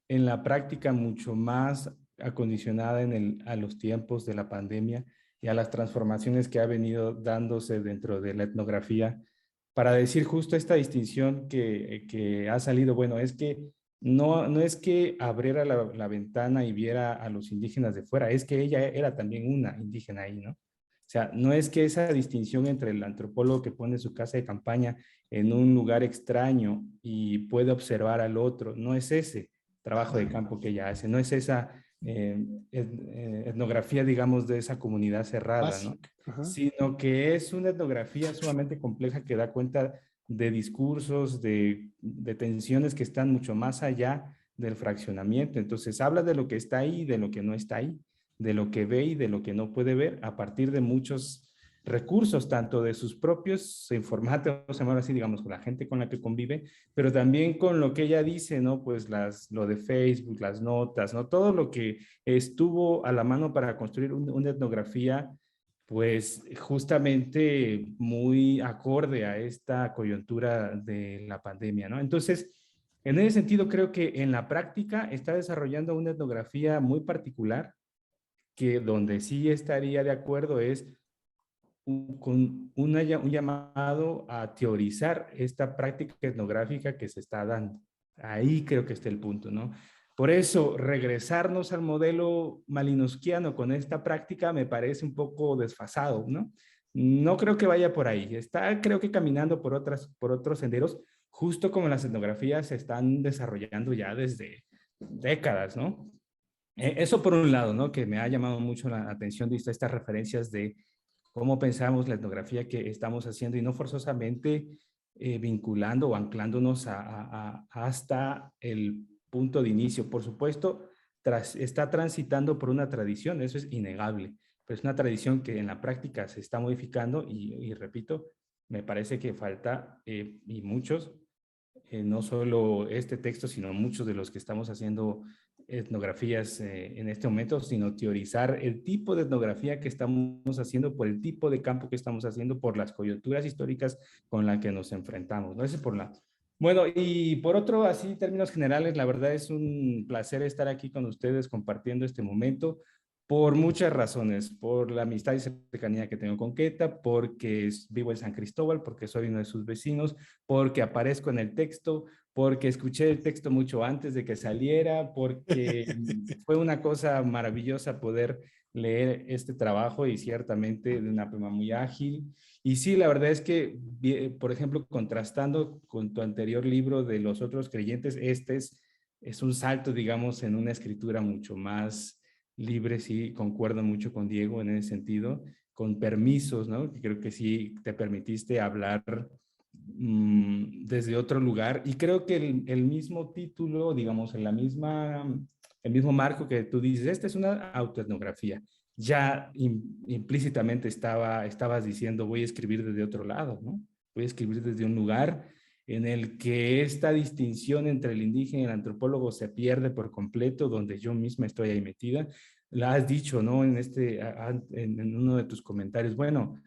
en la práctica mucho más acondicionada a los tiempos de la pandemia y a las transformaciones que ha venido dándose dentro de la etnografía, para decir justo esta distinción que ha salido. Bueno, es que no es que abriera la ventana y viera a los indígenas de fuera, es que ella era también una indígena ahí, ¿no? O sea, no es que esa distinción entre el antropólogo que pone su casa de campaña en un lugar extraño y puede observar al otro, no es ese trabajo de campo que ella hace, no es esa etnografía, digamos, de esa comunidad cerrada, ¿no? Sino que es una etnografía sumamente compleja que da cuenta de discursos, de tensiones que están mucho más allá del fraccionamiento. Entonces habla de lo que está ahí y de lo que no está ahí, de lo que ve y de lo que no puede ver a partir de muchos recursos, tanto de sus propios informativos, así, digamos, con la gente con la que convive, pero también con lo que ella dice, ¿no? Pues lo de Facebook, las notas, ¿no? Todo lo que estuvo a la mano para construir una etnografía, pues justamente muy acorde a esta coyuntura de la pandemia, ¿no? Entonces, en ese sentido, creo que en la práctica está desarrollando una etnografía muy particular, que donde sí estaría de acuerdo es con un llamado a teorizar esta práctica etnográfica que se está dando. Ahí creo que está el punto, ¿no? Por eso, regresarnos al modelo malinowskiano con esta práctica me parece un poco desfasado, ¿no? No creo que vaya por ahí. Está, creo que caminando por otros senderos, justo como las etnografías se están desarrollando ya desde décadas, ¿no? Eso por un lado, ¿no? Que me ha llamado mucho la atención de estas referencias de cómo pensamos la etnografía que estamos haciendo y no forzosamente vinculando o anclándonos hasta el punto de inicio. Por supuesto, está transitando por una tradición, eso es innegable, pero es una tradición que en la práctica se está modificando y repito, me parece que falta, y muchos, no solo este texto, sino muchos de los que estamos haciendo etnografías en este momento, sino teorizar el tipo de etnografía que estamos haciendo por el tipo de campo que estamos haciendo, por las coyunturas históricas con las que nos enfrentamos, ¿no? Ese por la... Bueno, y por otro, así en términos generales, la verdad es un placer estar aquí con ustedes compartiendo este momento por muchas razones, por la amistad y cercanía que tengo con Queta, porque vivo en San Cristóbal, porque soy uno de sus vecinos, porque aparezco en el texto, porque escuché el texto mucho antes de que saliera, porque fue una cosa maravillosa poder leer este trabajo y ciertamente de una pluma muy ágil. Y sí, la verdad es que, por ejemplo, contrastando con tu anterior libro de Los Otros Creyentes, este es un salto, digamos, en una escritura mucho más libre. Sí, concuerdo mucho con Diego en ese sentido, con permisos, ¿no? Creo que sí te permitiste hablar desde otro lugar, y creo que el mismo título, digamos, en el mismo marco que tú dices, esta es una autoetnografía, ya implícitamente estabas diciendo, voy a escribir desde otro lado, ¿no? Voy a escribir desde un lugar en el que esta distinción entre el indígena y el antropólogo se pierde por completo, donde yo misma estoy ahí metida. La has dicho, ¿no? En uno de tus comentarios. Bueno,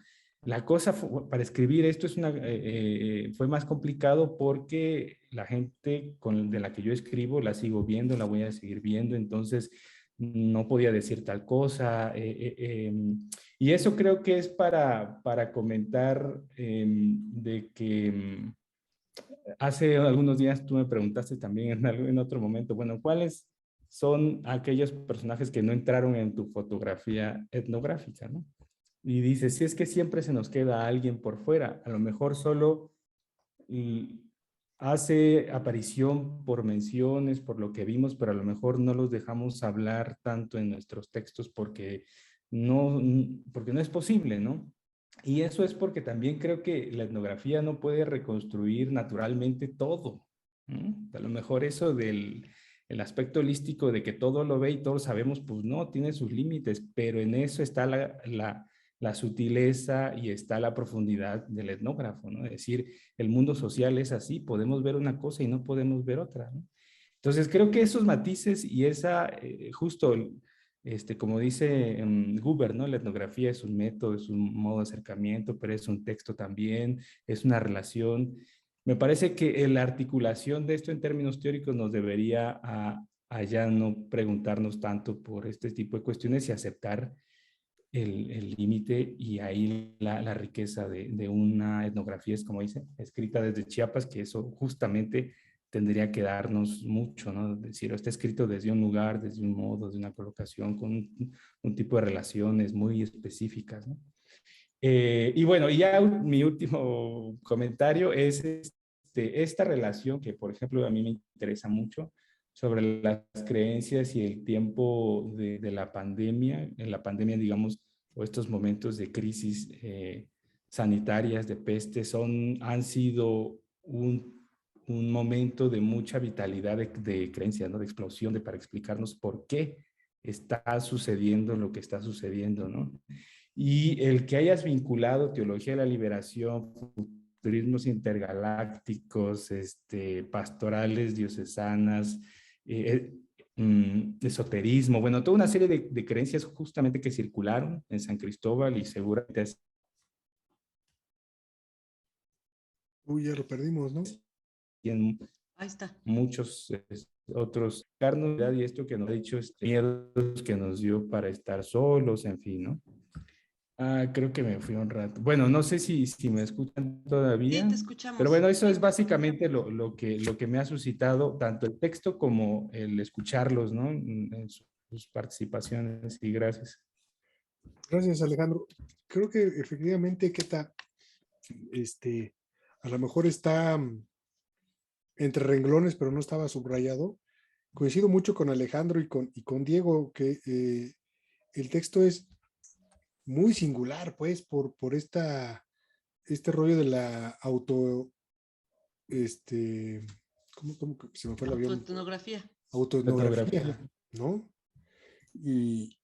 la cosa para escribir esto fue más complicado porque la gente de la que yo escribo la sigo viendo, la voy a seguir viendo, entonces no podía decir tal cosa. Y eso creo que es para comentar de que hace algunos días tú me preguntaste también en otro momento, bueno, ¿cuáles son aquellos personajes que no entraron en tu fotografía etnográfica, ¿no? Y dices, si es que siempre se nos queda alguien por fuera, a lo mejor solo hace aparición por menciones, por lo que vimos, pero a lo mejor no los dejamos hablar tanto en nuestros textos porque no es posible, ¿no? Y eso es porque también creo que la etnografía no puede reconstruir naturalmente todo, ¿no? A lo mejor eso del el aspecto holístico de que todo lo ve y todos sabemos, pues no, tiene sus límites, pero en eso está la sutileza y está la profundidad del etnógrafo, ¿no? Es decir, el mundo social es así, podemos ver una cosa y no podemos ver otra, ¿no? Entonces creo que esos matices y esa, justo, como dice Guber, ¿no? La etnografía es un método, es un modo de acercamiento, pero es un texto también, es una relación. Me parece que la articulación de esto en términos teóricos nos debería a ya no preguntarnos tanto por este tipo de cuestiones y aceptar el límite y ahí la riqueza de una etnografía, es como dice, escrita desde Chiapas, que eso justamente tendría que darnos mucho, ¿no? Es decir, está escrito desde un lugar, desde un modo, de una colocación, con un tipo de relaciones muy específicas, ¿no? Y bueno, y ya mi último comentario es esta relación que, por ejemplo, a mí me interesa mucho sobre las creencias y el tiempo de la pandemia, en la pandemia, digamos, o estos momentos de crisis sanitarias, de peste, han sido un momento de mucha vitalidad de creencias, ¿no? De explosión, para explicarnos por qué está sucediendo lo que está sucediendo, ¿no? Y el que hayas vinculado teología de la liberación, futurismos intergalácticos, pastorales diocesanas, esoterismo, bueno, toda una serie de creencias justamente que circularon en San Cristóbal y seguramente Uy, ya lo perdimos, ¿no? en Ahí está. muchos otros carnos, y esto que nos ha dicho, miedos que nos dio para estar solos, en fin, ¿no? Creo que me fui un rato. Bueno, no sé si me escuchan Sí, todavía, te pero escuchamos. bueno, eso es básicamente lo que me ha suscitado tanto el texto como el escucharlos, ¿no? En sus participaciones, y gracias. Gracias, Alejandro. Creo que efectivamente, Keta, a lo mejor está entre renglones, pero no estaba subrayado. Coincido mucho con Alejandro y con Diego, que el texto es muy singular, pues, por este rollo de la ¿cómo se me fue el avión? Autoetnografía. Autoetnografía, ¿no? Y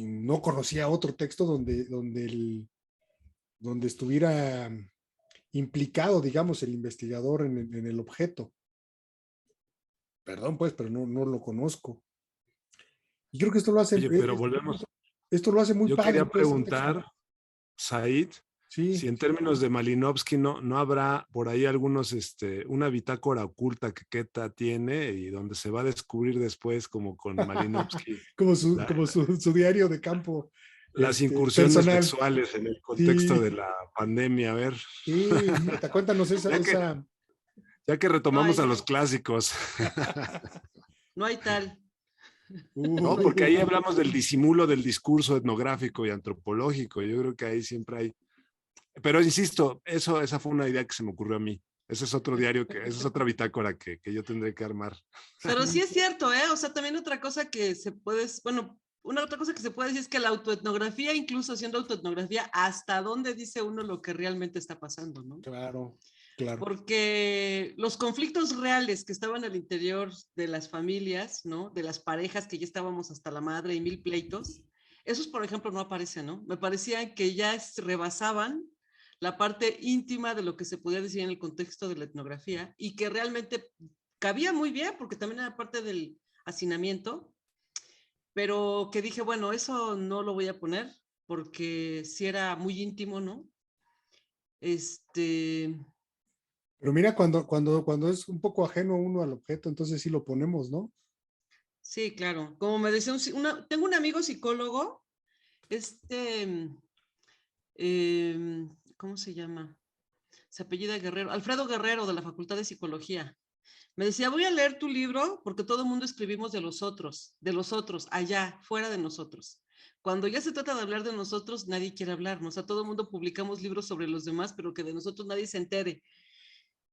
no conocía otro texto donde estuviera implicado, digamos, el investigador en el objeto. Perdón, pues, pero no lo conozco. Y creo que Oye, pero volvemos. esto lo hace muy Yo padre, quería pues, el texto. preguntar, Said, si Sí, en términos de Malinowski no habrá por ahí una bitácora oculta que Queta tiene y donde se va a descubrir después, como con Malinowski, como su, la- como su diario de campo las incursiones personal. sexuales en el contexto de Sí, la pandemia. A ver, sí, cuéntanos esa, ya que, esa. ya que No retomamos a hay, los clásicos, no hay tal. ¿no? Porque ahí hablamos del disimulo del discurso etnográfico y antropológico. Yo creo que ahí siempre hay. Pero insisto, esa fue una idea que se me ocurrió a mí. Ese es otro diario, esa es otra bitácora que yo tendré que armar. Pero sí es cierto, ¿eh? O sea, también otra cosa que se puede, bueno, una otra cosa que se puede decir es que la autoetnografía, incluso haciendo autoetnografía, hasta dónde dice uno lo que realmente está pasando, ¿no? Claro, claro. Porque los conflictos reales que estaban al interior de las familias, ¿no? De las parejas que ya estábamos hasta la madre y mil pleitos, esos, por ejemplo, no aparecen, ¿no? Me parecía que ya rebasaban la parte íntima de lo que se podía decir en el contexto de la etnografía y que realmente cabía muy bien porque también era parte del hacinamiento, pero que dije, bueno, eso no lo voy a poner porque sí era muy íntimo, ¿no? Pero mira, cuando es un poco ajeno uno al objeto, entonces sí lo ponemos, ¿no? Sí, claro. Como me decía, tengo un amigo psicólogo, ¿cómo se llama? Se apellida Guerrero, Alfredo Guerrero, de la Facultad de Psicología. Me decía, voy a leer tu libro porque todo el mundo escribimos de los otros, allá, fuera de nosotros. Cuando ya se trata de hablar de nosotros, nadie quiere hablarnos. O sea, todo el mundo publicamos libros sobre los demás, pero que de nosotros nadie se entere.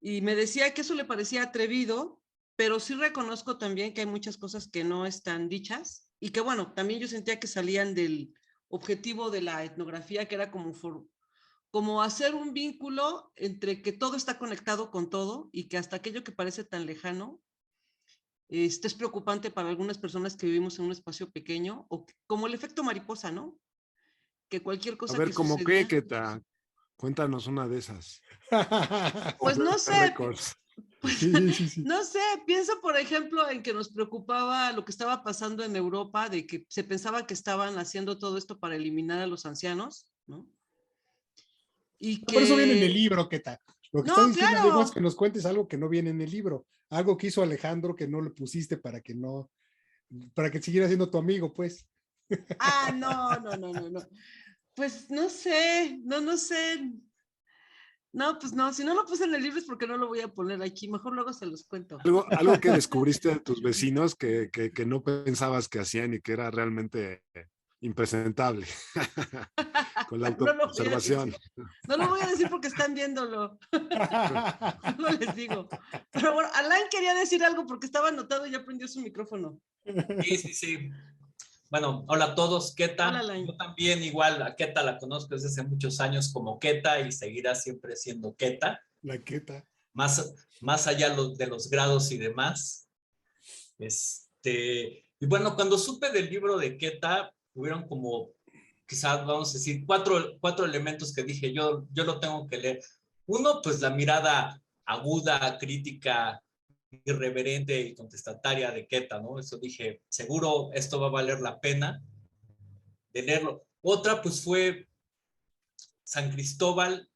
Y me decía que eso le parecía atrevido, pero sí reconozco también que hay muchas cosas que no están dichas y que, bueno, también yo sentía que salían del objetivo de la etnografía, que era como hacer un vínculo entre que todo está conectado con todo y que hasta aquello que parece tan lejano es preocupante para algunas personas que vivimos en un espacio pequeño, o como el efecto mariposa, ¿no? Que cualquier A cosa ver, que ¿cómo qué, sucedía, Keta? Cuéntanos una de esas. pues no sé, Records. pues, Sí, sí, sí. no sé, pienso por ejemplo en que nos preocupaba lo que estaba pasando en Europa, de que se pensaba que estaban haciendo todo esto para eliminar a los ancianos, ¿no? Y Por eso viene en el que, libro, ¿qué tal? Lo que está no, diciendo Diego es claro, que nos cuentes algo que no viene en el libro, algo que hizo Alejandro que no le pusiste para que siguiera siendo tu amigo, pues. no. Pues no sé, no sé. No, pues no, si no lo puse en el libro es porque no lo voy a poner aquí, mejor luego se los cuento. Algo que descubriste de tus vecinos que no pensabas que hacían y que era realmente impresentable con la No lo voy a autoobservación. decir. No lo voy a decir porque están viéndolo. No les digo. Pero bueno, Alain quería decir algo porque estaba anotado y ya prendió su micrófono. Sí. Bueno, hola a todos, Hola, Keta. Alain. Yo también igual a Keta la conozco desde hace muchos años como Keta y seguirá siempre siendo Keta, La queta. más allá de los grados y demás. Y bueno, cuando supe del libro de Keta, hubieron como, quizás vamos a decir, cuatro elementos que dije, yo lo tengo que leer. Uno, pues la mirada aguda, crítica, irreverente y contestataria de Keta, ¿no? Eso dije, seguro esto va a valer la pena de leerlo. Otra, pues fue San Cristóbal.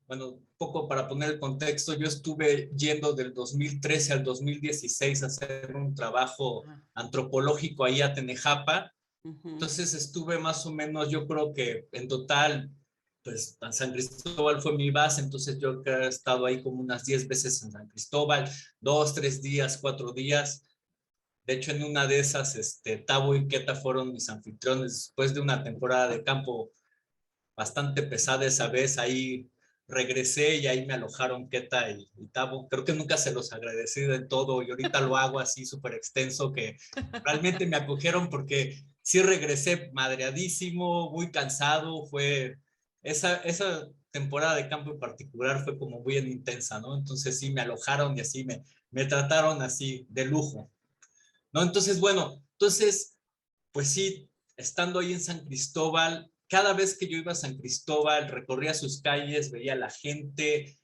Bueno, un poco para poner el contexto, yo estuve yendo del 2013 al 2016 a hacer un trabajo antropológico ahí a Tenejapa. Entonces estuve más o menos, yo creo que en total, pues San Cristóbal fue mi base, entonces yo he estado ahí como unas 10 veces en San Cristóbal, 2, 3 días, 4 días. De hecho, en una de esas, Tabo y Keta fueron mis anfitriones después de una temporada de campo bastante pesada esa vez. Ahí regresé y ahí me alojaron Keta y Tabo. Creo que nunca se los agradecí de todo y ahorita lo hago así súper extenso, que realmente me acogieron porque sí regresé madreadísimo, muy cansado. Fue esa temporada de campo en particular fue como muy intensa, ¿no? Entonces sí me alojaron y así me trataron así de lujo, ¿no? Entonces, bueno, pues sí, estando ahí en San Cristóbal, cada vez que yo iba a San Cristóbal, recorría sus calles, veía a la gente,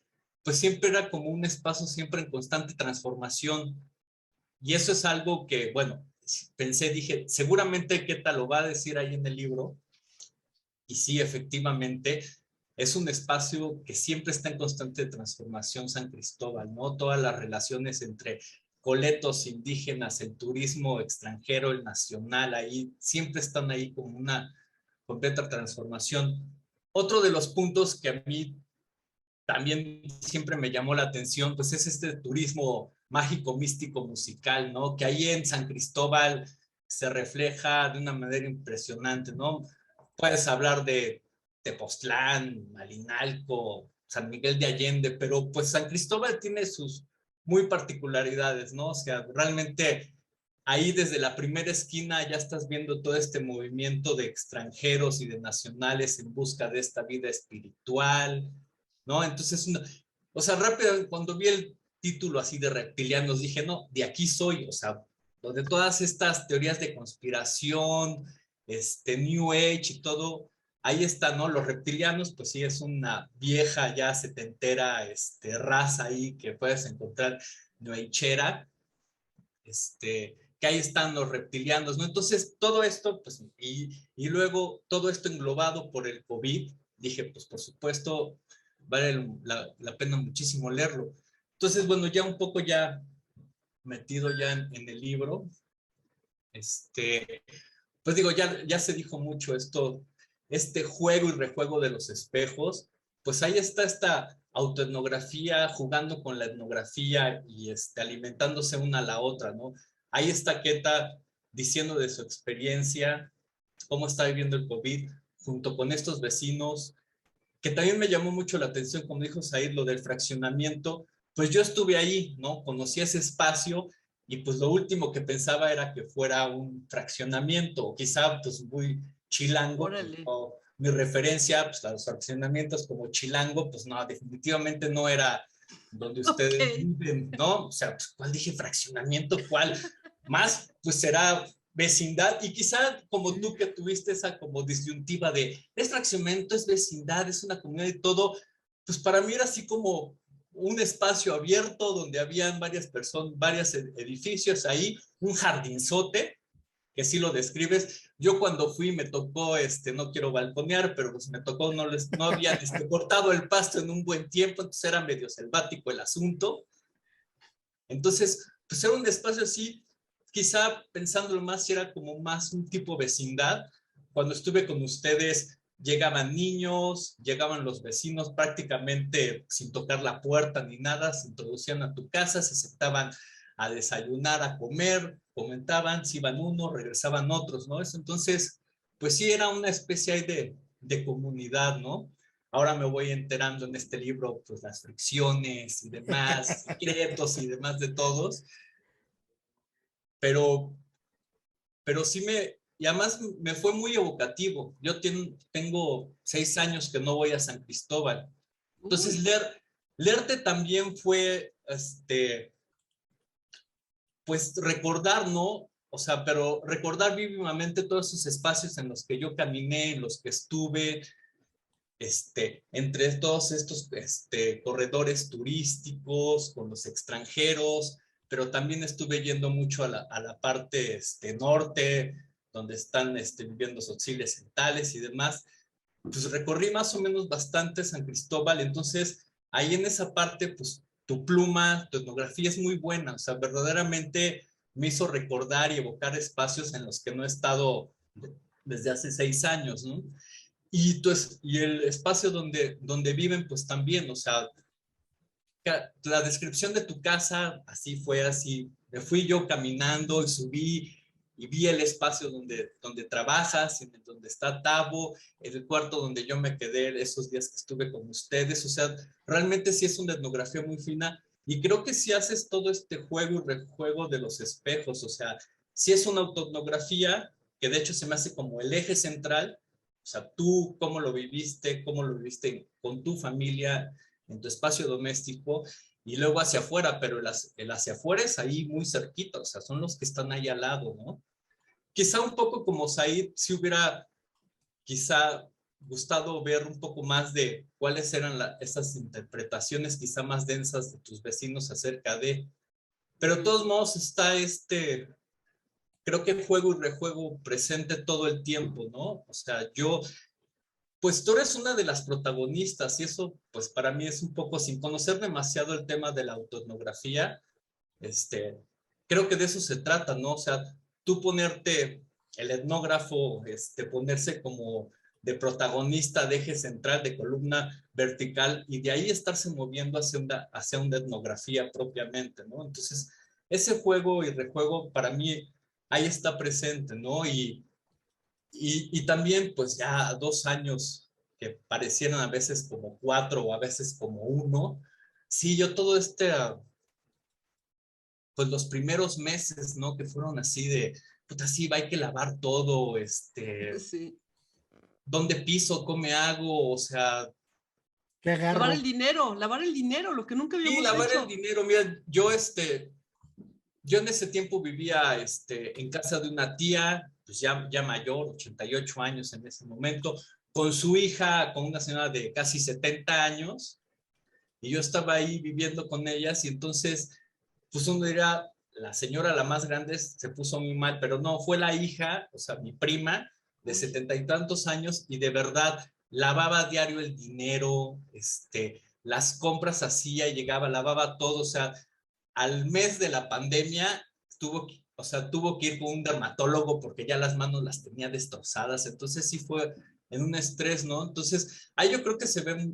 pues siempre era como un espacio siempre en constante transformación. Y eso es algo que, bueno, dije, seguramente Keta lo va a decir ahí en el libro. Y sí, efectivamente, es un espacio que siempre está en constante transformación, San Cristóbal, ¿no? Todas las relaciones entre coletos indígenas, el turismo extranjero, el nacional, ahí siempre están ahí como una completa transformación. Otro de los puntos que a mí también siempre me llamó la atención, pues es este turismo mágico, místico, musical, ¿no? Que ahí en San Cristóbal se refleja de una manera impresionante, ¿no? Puedes hablar de Tepoztlán, Malinalco, San Miguel de Allende, pero pues San Cristóbal tiene sus muy particularidades, ¿no? O sea, realmente ahí desde la primera esquina ya estás viendo todo este movimiento de extranjeros y de nacionales en busca de esta vida espiritual, ¿no? Entonces, o sea, rápido, cuando vi el título así de reptilianos, dije, no, de aquí soy, o sea, donde todas estas teorías de conspiración, New Age y todo, ahí está, ¿no? Los reptilianos, pues sí, es una vieja ya setentera raza ahí que puedes encontrar New Ageera, que ahí están los reptilianos, ¿no? Entonces, todo esto, pues, y luego todo esto englobado por el COVID, dije, pues, por supuesto, vale la pena muchísimo leerlo. Entonces, bueno, ya un poco ya metido ya en el libro, pues digo, ya se dijo mucho esto, este juego y rejuego de los espejos, pues ahí está esta autoetnografía jugando con la etnografía y alimentándose una a la otra, ¿no? Ahí está Keta diciendo de su experiencia, cómo está viviendo el COVID, junto con estos vecinos, que también me llamó mucho la atención, como dijo Said, lo del fraccionamiento, pues yo estuve ahí, ¿no? Conocí ese espacio y pues lo último que pensaba era que fuera un fraccionamiento, o quizá pues muy chilango, pues, o mi referencia pues, a los fraccionamientos como chilango, pues no, definitivamente no era donde ustedes viven, ¿no? O sea, pues, ¿cuál dije fraccionamiento? ¿Cuál? Más, pues será vecindad, y quizá como tú que tuviste esa como disyuntiva de es fraccionamiento, es vecindad, es una comunidad y todo, pues para mí era así como un espacio abierto donde habían varias personas, varios edificios ahí, un jardinzote, que sí lo describes. Yo cuando fui me tocó, no quiero balconear, pero pues me tocó, no habían cortado el pasto en un buen tiempo, entonces era medio selvático el asunto. Entonces, pues era un espacio así, quizá pensándolo más, si era como más un tipo vecindad. Cuando estuve con ustedes, llegaban niños, llegaban los vecinos prácticamente sin tocar la puerta ni nada, se introducían a tu casa, se sentaban a desayunar, a comer, comentaban, si iban unos, regresaban otros, ¿no? Entonces, pues sí, era una especie de comunidad, ¿no? Ahora me voy enterando en este libro, pues las fricciones y demás, secretos y demás de todos, pero sí y además me fue muy evocativo. Yo tengo 6 años que no voy a San Cristóbal. Entonces, leerte también fue, pues recordar, ¿no? O sea, pero recordar vívamente todos esos espacios en los que yo caminé, en los que estuve, entre todos estos corredores turísticos con los extranjeros, pero también estuve yendo mucho a la parte norte, donde están viviendo Tzotziltes centales y demás. Pues recorrí más o menos bastante San Cristóbal, entonces ahí en esa parte, pues tu pluma, tu etnografía es muy buena, o sea, verdaderamente me hizo recordar y evocar espacios en los que no he estado desde hace 6 años, ¿no? Y el espacio donde viven, pues también, o sea, la descripción de tu casa, así fue, así, me fui yo caminando y subí y vi el espacio donde trabajas, donde está Tabo, el cuarto donde yo me quedé esos días que estuve con ustedes, o sea, realmente sí es una etnografía muy fina, y creo que si haces todo este juego y rejuego de los espejos, o sea, si es una autoetnografía, que de hecho se me hace como el eje central, o sea, tú cómo lo viviste con tu familia, en tu espacio doméstico, y luego hacia afuera, pero el hacia afuera es ahí muy cerquita, o sea, son los que están ahí al lado, ¿no? Quizá un poco como Said, si hubiera quizá gustado ver un poco más de cuáles eran esas interpretaciones quizá más densas de tus vecinos acerca de, pero de todos modos está creo que juego y rejuego presente todo el tiempo, ¿no? O sea, pues tú eres una de las protagonistas, y eso pues para mí es un poco, sin conocer demasiado el tema de la autoetnografía, creo que de eso se trata, ¿no? O sea, tú ponerte, el etnógrafo, ponerse como de protagonista, de eje central, de columna vertical, y de ahí estarse moviendo hacia una etnografía propiamente, ¿no? Entonces, ese juego y rejuego para mí ahí está presente, ¿no? Y también, pues ya 2 años que parecieran a veces como 4 o a veces como 1. Sí, yo todo pues los primeros meses, ¿no? Que fueron así de, puta, sí, hay que lavar todo, Sí. ¿dónde piso? ¿Cómo hago? O sea... ¿Qué agarro? Lavar el dinero, lo que nunca habíamos Sí, lavar hecho. el dinero. Mira, yo en ese tiempo vivía en casa de una tía, pues ya mayor, 88 años en ese momento, con su hija, con una señora de casi 70 años, y yo estaba ahí viviendo con ellas, y entonces, pues uno dirá, la señora, la más grande, se puso muy mal, pero no, fue la hija, o sea, mi prima, de 70 y tantos años, y de verdad, lavaba a diario el dinero, las compras hacía, llegaba, lavaba todo, o sea, al mes de la pandemia tuvo que ir con un dermatólogo porque ya las manos las tenía destrozadas, entonces sí fue en un estrés, ¿no? Entonces, ahí yo creo que se ve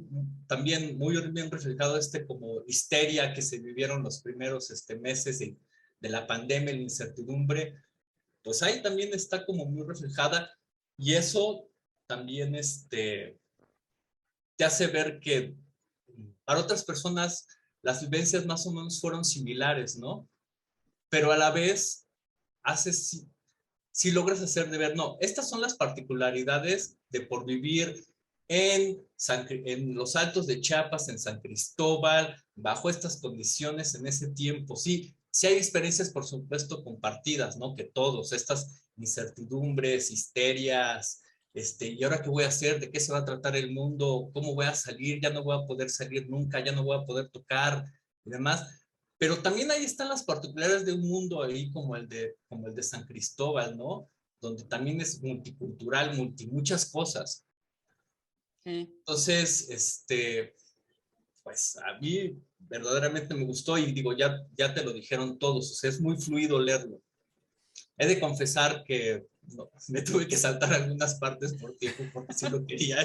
también muy bien reflejado como histeria que se vivieron los primeros meses de la pandemia, la incertidumbre, pues ahí también está como muy reflejada, y eso también te hace ver que para otras personas las vivencias más o menos fueron similares, ¿no? Pero a la vez, si logras hacer de ver, no, estas son las particularidades de por vivir en los Altos de Chiapas, en San Cristóbal, bajo estas condiciones en ese tiempo. Sí, sí hay experiencias, por supuesto, compartidas, ¿no? Que todos, estas incertidumbres, histerias, ¿y ahora qué voy a hacer? ¿De qué se va a tratar el mundo? ¿Cómo voy a salir? Ya no voy a poder salir nunca, ya no voy a poder tocar y demás. Pero también ahí están las particularidades de un mundo ahí como el de San Cristóbal, ¿no? Donde también es multicultural, muchas cosas. Entonces, pues a mí verdaderamente me gustó y digo, ya te lo dijeron todos, o sea, es muy fluido leerlo. He de confesar que no, me tuve que saltar algunas partes por tiempo porque sí lo quería